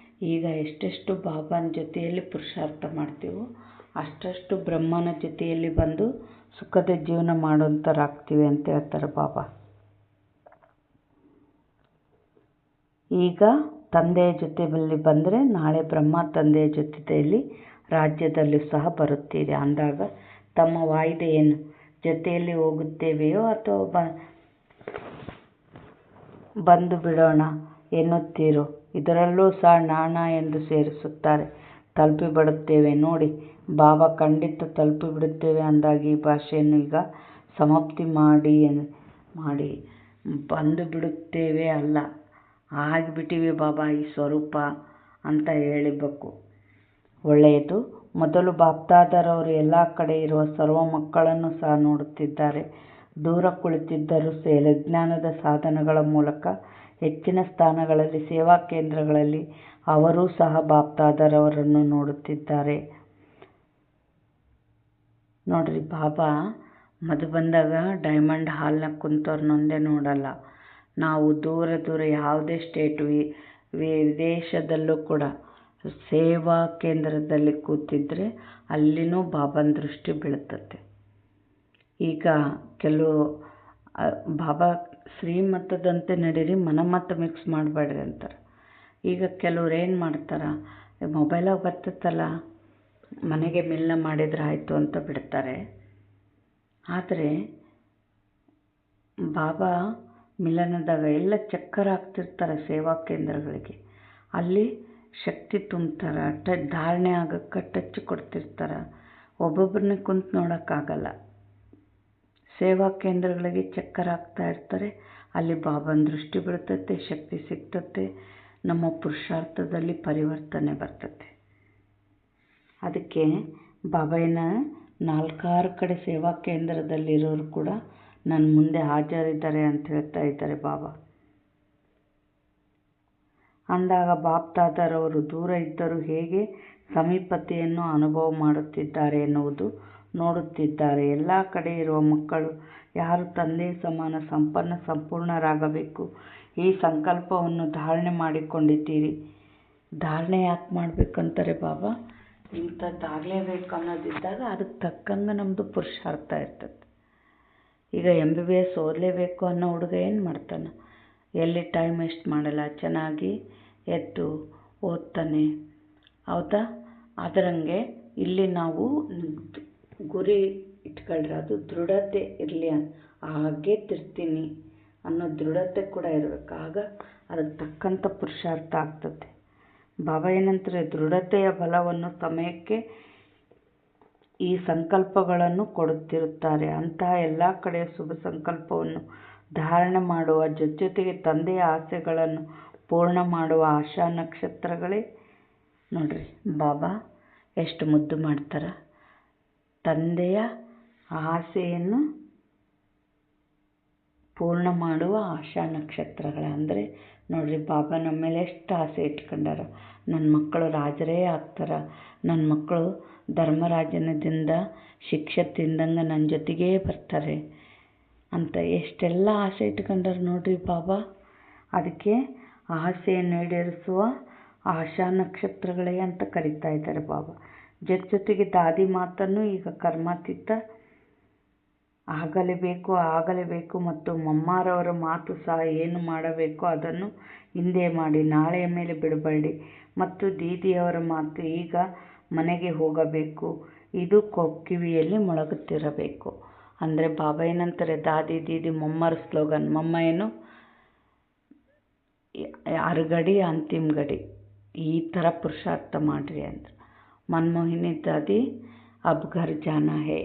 ಈಗ ಎಷ್ಟೆಷ್ಟು ಬಾಬಾನ ಜೊತೆಯಲ್ಲಿ ಪುರುಷಾರ್ಥ ಮಾಡ್ತೀವೋ ಅಷ್ಟಷ್ಟು ಬ್ರಹ್ಮನ ಜೊತೆಯಲ್ಲಿ ಬಂದು ಸುಖದ ಜೀವನ ಮಾಡೋಂಥರಾಗ್ತೀವಿ ಅಂತ ಹೇಳ್ತಾರೆ ಬಾಬಾ. ಈಗ ತಂದೆಯ ಜೊತೆಯಲ್ಲಿ ಬಂದರೆ ನಾಳೆ ಬ್ರಹ್ಮ ತಂದೆಯ ಜೊತೆಯಲ್ಲಿ ರಾಜ್ಯದಲ್ಲೂ ಸಹ ಬರುತ್ತೀರಿ ಅಂದಾಗ ತಮ್ಮ ವಾಯ್ದೆ ಏನು? ಜೊತೆಯಲ್ಲಿ ಹೋಗುತ್ತೇವೆಯೋ ಅಥವಾ ಬಂದು ಬಿಡೋಣ ಎನ್ನುತ್ತೀರೋ? ಇದರಲ್ಲೂ ಸಹ ನಾಣ ಎಂದು ಸೇರಿಸುತ್ತಾರೆ. ತಲುಪಿಬಿಡುತ್ತೇವೆ ನೋಡಿ ಬಾಬಾ, ಖಂಡಿತ ತಲುಪಿಬಿಡುತ್ತೇವೆ ಅಂದಾಗ ಈ ಭಾಷೆಯನ್ನು ಈಗ ಸಮಾಪ್ತಿ ಮಾಡಿ ಬಂದು ಬಿಡುತ್ತೇವೆ ಅಲ್ಲ, ಆಗಿಬಿಟ್ಟಿವಿ ಬಾಬಾ ಈ ಸ್ವರೂಪ ಅಂತ ಹೇಳಿಬೇಕು. ಒಳ್ಳೆಯದು. ಮೊದಲು ಬಾಪ್ದಾದರವರು ಎಲ್ಲ ಕಡೆ ಇರುವ ಸರ್ವ ಮಕ್ಕಳನ್ನು ಸಹ ನೋಡುತ್ತಿದ್ದಾರೆ. ದೂರ ಕುಳಿತಿದ್ದರೂ ವಿಜ್ಞಾನದ ಸಾಧನಗಳ ಮೂಲಕ ಹೆಚ್ಚಿನ ಸ್ಥಾನಗಳಲ್ಲಿ ಸೇವಾ ಕೇಂದ್ರಗಳಲ್ಲಿ ಅವರೂ ಸಹ ಬಾಪ್ದಾದರವರನ್ನು ನೋಡುತ್ತಿದ್ದಾರೆ. ನೋಡ್ರಿ ಬಾಬಾ ಮದು ಬಂದಾಗ ಡೈಮಂಡ್ ಹಾಲ್ನ ಕುಂತವ್ರನ್ನೊಂದೇ ನೋಡಲ್ಲ. ನಾವು ದೂರ ದೂರ ಯಾವುದೇ ಸ್ಟೇಟ್ ವಿದೇಶದಲ್ಲೂ ಕೂಡ ಸೇವಾ ಕೇಂದ್ರದಲ್ಲಿ ಕೂತಿದ್ರೆ ಅಲ್ಲಿನೂ ಬಾಬಾನ ದೃಷ್ಟಿ ಬೀಳ್ತತೆ. ಈಗ ಕೆಲವು ಬಾಬಾ ಶ್ರೀಮತದಂತೆ ನಡೀರಿ, ಮನಮತ ಮಿಕ್ಸ್ ಮಾಡಬೇಡ್ರಿ ಅಂತಾರೆ. ಈಗ ಕೆಲವ್ರು ಏನು ಮಾಡ್ತಾರೆ, ಮೊಬೈಲಾಗ ಬರ್ತೈತಲ್ಲ ಮನೆಗೆ ಮಿಲನ ಮಾಡಿದ್ರೆ ಆಯಿತು ಅಂತ ಬಿಡ್ತಾರೆ. ಆದರೆ ಬಾಬಾ ಮಿಲನದಾಗ ಎಲ್ಲ ಚಕ್ಕರ್ ಹಾಕ್ತಿರ್ತಾರೆ ಸೇವಾ ಕೇಂದ್ರಗಳಿಗೆ. ಅಲ್ಲಿ ಶಕ್ತಿ ತುಂಬ್ತಾರೆ, ಧಾರಣೆ ಆಗೋಕ್ಕೆ ಟಚ್ ಕೊಡ್ತಿರ್ತಾರೆ. ಒಬ್ಬೊಬ್ಬರನ್ನೇ ಕುಂತು ನೋಡೋಕ್ಕಾಗಲ್ಲ. ಸೇವಾ ಕೇಂದ್ರಗಳಿಗೆ ಚಕ್ಕರ್ ಹಾಕ್ತಾ ಇರ್ತಾರೆ. ಅಲ್ಲಿ ಬಾಬಾನ ದೃಷ್ಟಿ ಬೀಳ್ತತೆ, ಶಕ್ತಿ ಸಿಗ್ತತೆ, ನಮ್ಮ ಪುರುಷಾರ್ಥದಲ್ಲಿ ಪರಿವರ್ತನೆ ಬರ್ತತೆ. ಅದಕ್ಕೆ ಬಾಬಾಯಿನ 4-6 ಕಡೆ ಸೇವಾ ಕೇಂದ್ರದಲ್ಲಿರೋರು ಕೂಡ ನನ್ನ ಮುಂದೆ ಹಾಜರಿದ್ದಾರೆ ಅಂತ ಹೇಳ್ತಾ ಇದ್ದಾರೆ ಬಾಬಾ. ಅಂದಾಗ ಬಾಪ್ದಾದರವರು ದೂರ ಇದ್ದರೂ ಹೇಗೆ ಸಮೀಪತೆಯನ್ನು ಅನುಭವ ಮಾಡುತ್ತಿದ್ದಾರೆ ಎನ್ನುವುದು ನೋಡುತ್ತಿದ್ದಾರೆ. ಎಲ್ಲ ಕಡೆ ಇರುವ ಮಕ್ಕಳು ಯಾರು ತಂದೆಯ ಸಮಾನ ಸಂಪೂರ್ಣರಾಗಬೇಕು ಈ ಸಂಕಲ್ಪವನ್ನು ಧಾರಣೆ ಮಾಡಿಕೊಂಡಿದ್ದೀರಿ. ಧಾರಣೆ ಯಾಕೆ ಮಾಡಬೇಕಂತಾರೆ ಬಾಬಾ? ಇಂಥದ್ದಾಗಲೇಬೇಕು ಅನ್ನೋದಿದ್ದಾಗ ಅದಕ್ಕೆ ತಕ್ಕಂಗೆ ನಮ್ಮದು ಪುರುಷಾರ್ಥ ಇರ್ತದೆ. ಈಗ MBBS ಓದಲೇಬೇಕು ಅನ್ನೋ ಹುಡುಗ ಏನು ಮಾಡ್ತಾನೆ? ಎಲ್ಲಿ ಟೈಮ್ ವೇಸ್ಟ್ ಮಾಡಲ್ಲ, ಚೆನ್ನಾಗಿ ಎದ್ದು ಓದ್ತಾನೆ, ಹೌದಾ? ಅದರಂಗೆ ಇಲ್ಲಿ ನಾವು ಗುರಿ ಇಟ್ಕೊಳ್ರಿ, ಅದು ದೃಢತೆ ಇರಲಿ. ಹಾಗೆ ತಿರ್ತೀನಿ ಅನ್ನೋ ದೃಢತೆ ಕೂಡ ಇರಬೇಕು. ಆಗ ಅದಕ್ಕೆ ತಕ್ಕಂಥ ಪುರುಷಾರ್ಥ ಆಗ್ತದೆ. ಬಾಬಾ ಏನಂತಾರೆ, ದೃಢತೆಯ ಬಲವನ್ನು ಸಮಯಕ್ಕೆ ಈ ಸಂಕಲ್ಪಗಳನ್ನು ಕೊಡುತ್ತಿರುತ್ತಾರೆ. ಅಂತಹ ಎಲ್ಲ ಕಡೆಯ ಶುಭ ಸಂಕಲ್ಪವನ್ನು ಧಾರಣೆ ಮಾಡುವ ಜೊತೆಗೆ ತಂದೆಯ ಆಸೆಗಳನ್ನು ಪೂರ್ಣ ಮಾಡುವ ಆಶಾ ನಕ್ಷತ್ರಗಳೇ ನೋಡ್ರಿ. ಬಾಬಾ ಎಷ್ಟು ಮುದ್ದು ಮಾಡ್ತಾರೆ. ತಂದೆಯ ಆಸೆಯನ್ನು ಪೂರ್ಣ ಮಾಡುವ ಆಶಾ ನಕ್ಷತ್ರಗಳ ಅಂದರೆ ನೋಡ್ರಿ, ಬಾಬಾ ನಮ್ಮ ಮೇಲೆ ಎಷ್ಟು ಆಸೆ ಇಟ್ಕೊಂಡಾರ. ನನ್ನ ಮಕ್ಕಳು ರಾಜರೇ ಆಗ್ತಾರೆ, ನನ್ನ ಮಕ್ಕಳು ಧರ್ಮರಾಜನದಿಂದ ಶಿಕ್ಷೆ ತಿಂದಂಗೆ ನನ್ನ ಜೊತೆಗೇ ಬರ್ತಾರೆ ಅಂತ ಎಷ್ಟೆಲ್ಲ ಆಸೆ ಇಟ್ಕೊಂಡಾರ ನೋಡ್ರಿ ಬಾಬಾ. ಅದಕ್ಕೆ ಆಸೆಯನ್ನು ಈಡೇರಿಸುವ ಆಶಾ ನಕ್ಷತ್ರಗಳೇ ಅಂತ ಕರೀತಾ ಇದ್ದಾರೆ ಬಾಬಾ. ಜೊತೆಗೆ ದಾದಿ ಮಾತನ್ನು ಈಗ ಕರ್ಮಾತೀತ ಆಗಲೇಬೇಕು ಮತ್ತು ಮಮ್ಮಾರವರ ಮಾತು ಸಹ ಏನು ಮಾಡಬೇಕೋ ಅದನ್ನು ಹಿಂದೆ ಮಾಡಿ, ನಾಳೆಯ ಮೇಲೆ ಬಿಡಬೇಡಿ. ಮತ್ತು ದೀದಿಯವರ ಮಾತು ಈಗ ಮನೆಗೆ ಹೋಗಬೇಕು, ಇದು ಕಿವಿಯಲ್ಲಿ ಮೊಳಗುತ್ತಿರಬೇಕು. ಅಂದರೆ ಬಾಬಾ ಏನಂತಾರೆ, ದಾದಿ ದೀದಿ ಮೊಮ್ಮರ ಸ್ಲೋಗನ್. ಮೊಮ್ಮ ಏನು, ಅರ್ಗಡಿ ಅಂತಿಮ ಗಡಿ, ಈ ಥರ ಪುರುಷಾರ್ಥ ಮಾಡಿರಿ ಅಂದ್ರೆ. ಮನಮೋಹಿನಿ ದಾದಿ ಅಬ್ ಘರ್ ಜಾನಾ ಹೇ,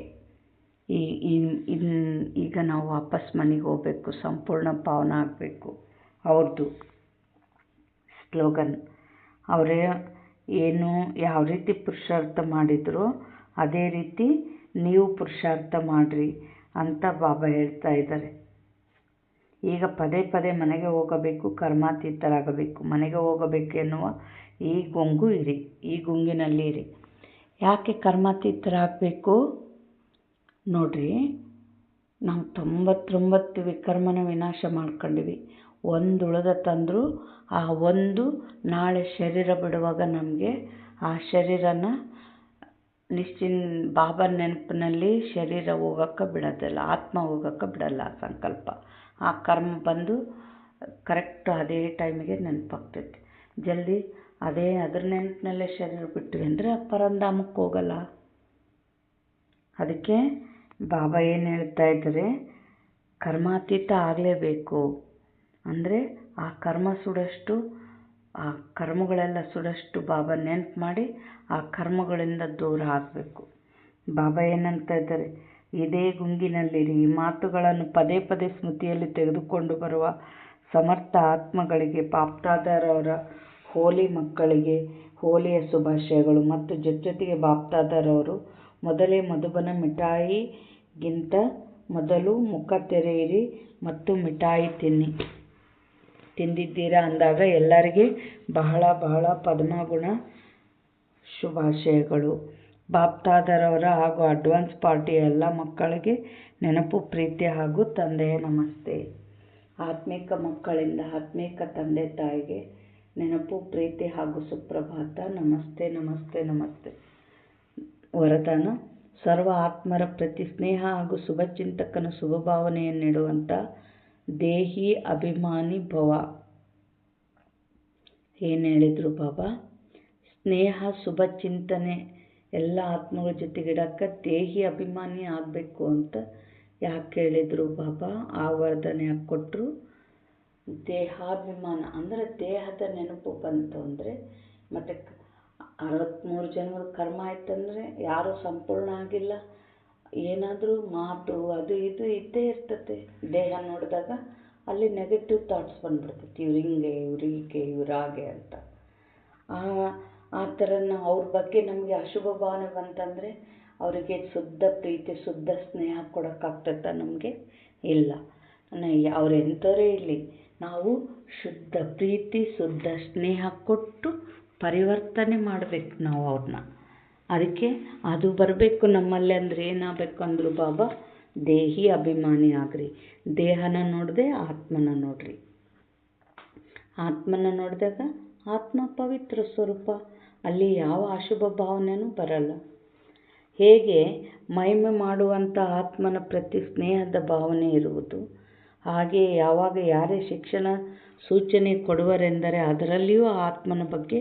ಈಗ ನಾವು ವಾಪಸ್ ಮನೆಗೆ ಹೋಗಬೇಕು, ಸಂಪೂರ್ಣ ಪಾವನ ಆಗಬೇಕು. ಅವ್ರದ್ದು ಸ್ಲೋಗನ್. ಅವರೇ ಯಾವ ರೀತಿ ಪುರುಷಾರ್ಥ ಮಾಡಿದ್ರು ಅದೇ ರೀತಿ ನೀವು ಪುರುಷಾರ್ಥ ಮಾಡಿರಿ ಅಂತ ಬಾಬಾ ಹೇಳ್ತಾ ಇದ್ದಾರೆ. ಈಗ ಪದೇ ಮನೆಗೆ ಹೋಗಬೇಕು, ಕರ್ಮಾತೀತರಾಗಬೇಕು. ಮನೆಗೆ ಹೋಗಬೇಕು ಎನ್ನುವ ಈ ಗುಂಗು ಇರಿ, ಈ ಗುಂಗಿನಲ್ಲಿ ಇರಿ. ಯಾಕೆ ಕರ್ಮಾತೀತರಾಗಬೇಕು ನೋಡ್ರಿ, ನಾವು 99 ವಿಕರ್ಮನ ವಿನಾಶ ಮಾಡ್ಕೊಂಡಿವಿ. ಒಂದು ಉಳಿದ ತಂದರೂ ಆ ಒಂದು ನಾಳೆ ಶರೀರ ಬಿಡುವಾಗ ನಮಗೆ ಆ ಶರೀರನ ಬಾಬಾ ನೆನಪಿನಲ್ಲಿ ಶರೀರ ಹೋಗೋಕ್ಕೆ ಬಿಡೋದಿಲ್ಲ, ಆತ್ಮ ಹೋಗೋಕ್ಕೆ ಬಿಡಲ್ಲ. ಸಂಕಲ್ಪ ಆ ಕರ್ಮ ಬಂದು ಕರೆಕ್ಟ್ ಅದೇ ಟೈಮಿಗೆ ನೆನಪಾಗ್ತೈತಿ. ಜಲ್ದಿ ಅದ್ರ ನೆನಪಿನಲ್ಲೇ ಶರೀರ ಬಿಟ್ವಿ ಅಂದರೆ ಪರಂಧಾಮಕ್ಕೆ ಹೋಗಲ್ಲ. ಅದಕ್ಕೆ ಬಾಬಾ ಏನು ಹೇಳ್ತಾ ಇದ್ದಾರೆ, ಕರ್ಮಾತೀತ ಆಗಲೇಬೇಕು. ಅಂದರೆ ಆ ಕರ್ಮ ಸುಡಷ್ಟು, ಆ ಕರ್ಮಗಳೆಲ್ಲ ಸುಡಷ್ಟು ಬಾಬಾ ನೆನಪು ಮಾಡಿ ಆ ಕರ್ಮಗಳಿಂದ ದೂರ ಆಗಬೇಕು. ಬಾಬಾ ಏನಂತ ಇದ್ದಾರೆ, ಇದೇ ಗುಂಗಿನಲ್ಲಿರಿ. ಈ ಮಾತುಗಳನ್ನು ಪದೇ ಸ್ಮೃತಿಯಲ್ಲಿ ತೆಗೆದುಕೊಂಡು ಬರುವ ಸಮರ್ಥ ಆತ್ಮಗಳಿಗೆ, ಬಾಪ್ದಾದರವರ ಹೋಲಿ ಮಕ್ಕಳಿಗೆ ಹೋಲಿಯ ಶುಭಾಶಯಗಳು. ಮತ್ತು ಜೊತೆಗೆ ಬಾಪ್ದಾದರವರು ಮೊದಲೇ ಮಧುಬನ ಮಿಠಾಯಿಗಿಂತ ಮೊದಲು ಮುಖ ತೆರೆಯಿರಿ ಮತ್ತು ಮಿಠಾಯಿ ತಿಂದಿದ್ದೀರಾ ಅಂದಾಗ ಎಲ್ಲರಿಗೆ ಬಹಳ ಪದ್ಮಗುಣ ಶುಭಾಶಯಗಳು. ಬಾಪ್ದಾದರವರ ಹಾಗೂ ಅಡ್ವಾನ್ಸ್ ಪಾರ್ಟಿಯ ಎಲ್ಲ ಮಕ್ಕಳಿಗೆ ನೆನಪು, ಪ್ರೀತಿ ಹಾಗೂ ತಂದೆಯ ನಮಸ್ತೆ. ಆತ್ಮಿಕ ಮಕ್ಕಳಿಂದ ಆತ್ಮಿಕ ತಂದೆ ತಾಯಿಗೆ ನೆನಪು, ಪ್ರೀತಿ ಹಾಗೂ ಸುಪ್ರಭಾತ. ನಮಸ್ತೆ. ವರದಾನ: ಸರ್ವ ಆತ್ಮರ ಪ್ರತಿ ಸ್ನೇಹ ಹಾಗೂ ಶುಭಚಿಂತಕನ ಶುಭಭಾವನೆಯನ್ನಿಡುವಂಥ ದೇಹಿ ಅಭಿಮಾನಿ ಭವ. ಏನು ಹೇಳಿದರು ಬಾಬಾ? ಸ್ನೇಹ ಶುಭಚಿಂತನೆ ಎಲ್ಲ ಆತ್ಮಗಳ ಜೊತೆಗಿಡಕ್ಕೆ ದೇಹಿ ಅಭಿಮಾನಿ ಆಗಬೇಕು ಅಂತ ಯಾಕೆ ಹೇಳಿದರು ಬಾಬಾ? ಆ ವರದಾನ ಯಾಕೆ ಕೊಟ್ಟರು? ದೇಹಾಭಿಮಾನ ಅಂದರೆ ದೇಹದ ನೆನಪು ಬಂತು ಅಂದರೆ, ಮತ್ತು 63 ಜನ್ಮದ ಕರ್ಮ ಆಯ್ತಂದರೆ ಯಾರೂ ಸಂಪೂರ್ಣ ಆಗಿಲ್ಲ. ಏನಾದರೂ ಮಾತು ಅದು ಇದು ಇದ್ದೇ ಇರ್ತದೆ. ದೇಹ ನೋಡಿದಾಗ ಅಲ್ಲಿ ನೆಗೆಟಿವ್ ಥಾಟ್ಸ್ ಬಂದ್ಬಿಡ್ತೈತಿ, ಇವ್ರು ಹಿಂಗೆ, ಇವ್ರು ಹೀಗೆ, ಇವ್ರು ಹಾಗೆ ಅಂತ. ಆ ಥರ ಅವ್ರ ಬಗ್ಗೆ ನಮಗೆ ಅಶುಭ ಭಾವನೆ ಬಂತಂದರೆ ಅವರಿಗೆ ಶುದ್ಧ ಪ್ರೀತಿ, ಶುದ್ಧ ಸ್ನೇಹ ಕೊಡೋಕ್ಕಾಗ್ತೈತ? ನಮಗೆ ಇಲ್ಲ. ಅವ್ರು ಎಂಥವರೇ ಇರಲಿ, ನಾವು ಶುದ್ಧ ಪ್ರೀತಿ, ಶುದ್ಧ ಸ್ನೇಹ ಕೊಟ್ಟು ಪರಿವರ್ತನೆ ಮಾಡಬೇಕು ನಾವು ಅವ್ರನ್ನ. ಅದಕ್ಕೆ ಅದು ಬರಬೇಕು ನಮ್ಮಲ್ಲಿ. ಅಂದರೆ ಏನಾಗಬೇಕು ಅಂದರು ಬಾಬಾ? ದೇಹಿ ಅಭಿಮಾನಿ ಆಗ್ರಿ. ದೇಹನ ನೋಡದೆ ಆತ್ಮನ ನೋಡ್ರಿ. ಆತ್ಮನ ನೋಡಿದಾಗ ಆತ್ಮ ಪವಿತ್ರ ಸ್ವರೂಪ, ಅಲ್ಲಿ ಯಾವ ಅಶುಭ ಭಾವನೆಯೂ ಬರಲ್ಲ. ಹೇಗೆ ಮಹಿಮೆ ಮಾಡುವಂಥ ಆತ್ಮನ ಪ್ರತಿ ಸ್ನೇಹದ ಭಾವನೆ ಇರುವುದು, ಹಾಗೆ ಯಾವಾಗ ಯಾರೇ ಶಿಕ್ಷಣ ಸೂಚನೆ ಕೊಡುವರೆಂದರೆ ಅದರಲ್ಲಿಯೂ ಆತ್ಮನ ಬಗ್ಗೆ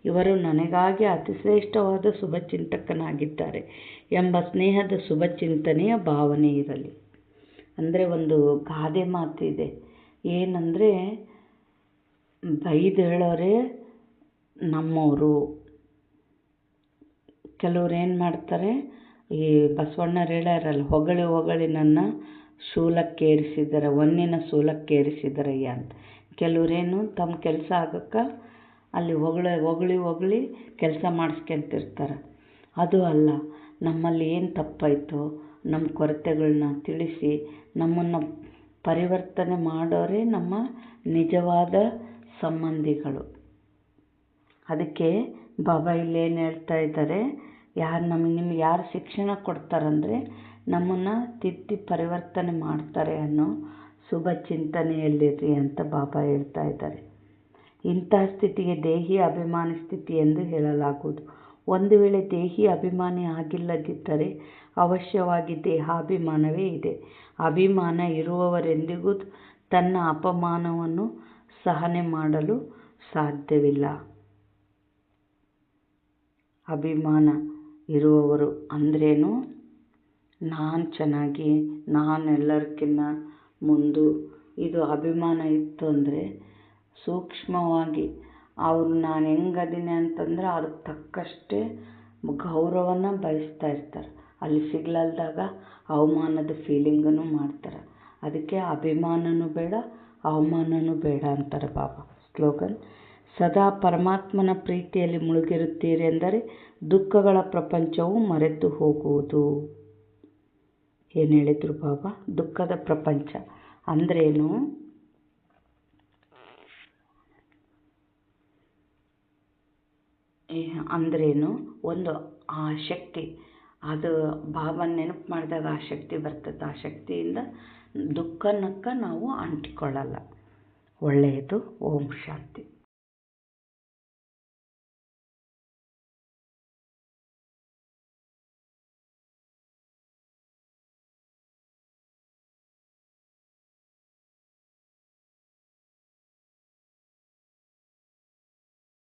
ಇವರು ನನಗಾಗಿ ಅತಿಶ್ರೇಷ್ಠವಾದ ಶುಭಚಿಂತಕನಾಗಿದ್ದಾರೆ ಎಂಬ ಸ್ನೇಹದ ಶುಭಚಿಂತನೆಯ ಭಾವನೆ ಇರಲಿ. ಅಂದರೆ ಒಂದು ಗಾದೆ ಮಾತಿದೆ, ಏನಂದರೆ ಬೈದು ಹೇಳೋರೆ ನಮ್ಮವರು. ಕೆಲವ್ರು ಏನು ಮಾಡ್ತಾರೆ, ಈ ಬಸವಣ್ಣರು ಹೇಳ್ಯಾರಲ್ಲ, ಹೊಗಳಿ ನನ್ನ ಶೂಲಕ್ಕೇರಿಸಿದ್ದಾರೆ, ಹೊನ್ನಿನ ಶೂಲಕ್ಕೇರಿಸಿದರಯ್ಯ ಅಂತ. ಕೆಲವ್ರೇನು ತಮ್ಮ ಕೆಲಸ ಆಗೋಕ್ಕೆ ಅಲ್ಲಿ ಹೊಗಳಿ ಕೆಲಸ ಮಾಡಿಸ್ಕೊಂತಿರ್ತಾರೆ. ಅದು ಅಲ್ಲ, ನಮ್ಮಲ್ಲಿ ಏನು ತಪ್ಪಾಯಿತು, ನಮ್ಮ ಕೊರತೆಗಳನ್ನ ತಿಳಿಸಿ ನಮ್ಮನ್ನು ಪರಿವರ್ತನೆ ಮಾಡೋರೇ ನಮ್ಮ ನಿಜವಾದ ಸಂಬಂಧಿಗಳು. ಅದಕ್ಕೆ ಬಾಬಾ ಇಲ್ಲೇನು ಹೇಳ್ತಾ ಇದ್ದಾರೆ, ನಿಮ್ಗೆ ಯಾರು ಶಿಕ್ಷಣ ಕೊಡ್ತಾರಂದರೆ ನಮ್ಮನ್ನು ತಿದ್ದಿ ಪರಿವರ್ತನೆ ಮಾಡ್ತಾರೆ ಅನ್ನೋ ಶುಭ ಚಿಂತನೆಯಲ್ಲಿರ್ರಿ ಅಂತ ಬಾಬಾ ಹೇಳ್ತಾ ಇದ್ದಾರೆ. ಇಂತಹ ಸ್ಥಿತಿಗೆ ದೇಹಿ ಅಭಿಮಾನಿ ಸ್ಥಿತಿ ಎಂದು ಹೇಳಲಾಗುವುದು. ಒಂದು ವೇಳೆ ದೇಹಿ ಅಭಿಮಾನಿ ಆಗಿಲ್ಲದಿದ್ದರೆ ಅವಶ್ಯವಾಗಿ ದೇಹಾಭಿಮಾನವೇ ಇದೆ. ಅಭಿಮಾನ ಇರುವವರೆಂದಿಗೂ ತನ್ನ ಅಪಮಾನವನ್ನು ಸಹನೆ ಮಾಡಲು ಸಾಧ್ಯವಿಲ್ಲ. ಅಭಿಮಾನ ಇರುವವರು ಅಂದ್ರೇನು? ನಾನು ಚೆನ್ನಾಗಿ, ನಾನು ಎಲ್ಲರಿಗಿನ್ನ ಮುಂದು, ಇದು ಅಭಿಮಾನ ಇತ್ತು ಅಂದರೆ ಸೂಕ್ಷ್ಮವಾಗಿ ಅವ್ರು ನಾನು ಹೆಂಗದೀನಿ ಅಂತಂದ್ರೆ ಅದಕ್ಕೆ ತಕ್ಕಷ್ಟೇ ಗೌರವನ ಬಯಸ್ತಾ ಇರ್ತಾರೆ. ಅಲ್ಲಿ ಸಿಗ್ಲಲ್ದಾಗ ಅವಮಾನದ ಫೀಲಿಂಗನ್ನು ಮಾಡ್ತಾರೆ. ಅದಕ್ಕೆ ಅಭಿಮಾನನೂ ಬೇಡ, ಅವಮಾನನೂ ಬೇಡ ಅಂತಾರೆ ಬಾಬಾ. ಸ್ಲೋಗನ್: ಸದಾ ಪರಮಾತ್ಮನ ಪ್ರೀತಿಯಲ್ಲಿ ಮುಳುಗಿರುತ್ತೀರಿ ಎಂದರೆ ದುಃಖಗಳ ಪ್ರಪಂಚವು ಮರೆತು ಹೋಗುವುದು. ಏನು ಹೇಳಿದರು ಬಾಬಾ? ದುಃಖದ ಪ್ರಪಂಚ ಅಂದ್ರೇನು? ಅಂದ್ರೇನು? ಒಂದು ಆ ಶಕ್ತಿ, ಅದು ಬಾಬನ ನೆನಪು ಮಾಡಿದಾಗ ಆ ಶಕ್ತಿ ಬರ್ತದೆ. ಆ ಶಕ್ತಿಯಿಂದ ದುಃಖನಕ್ಕೆ ನಾವು ಅಂಟಿಕೊಳ್ಳಲ್ಲ. ಒಳ್ಳೆಯದು. ಓಂ ಶಾಂತಿ.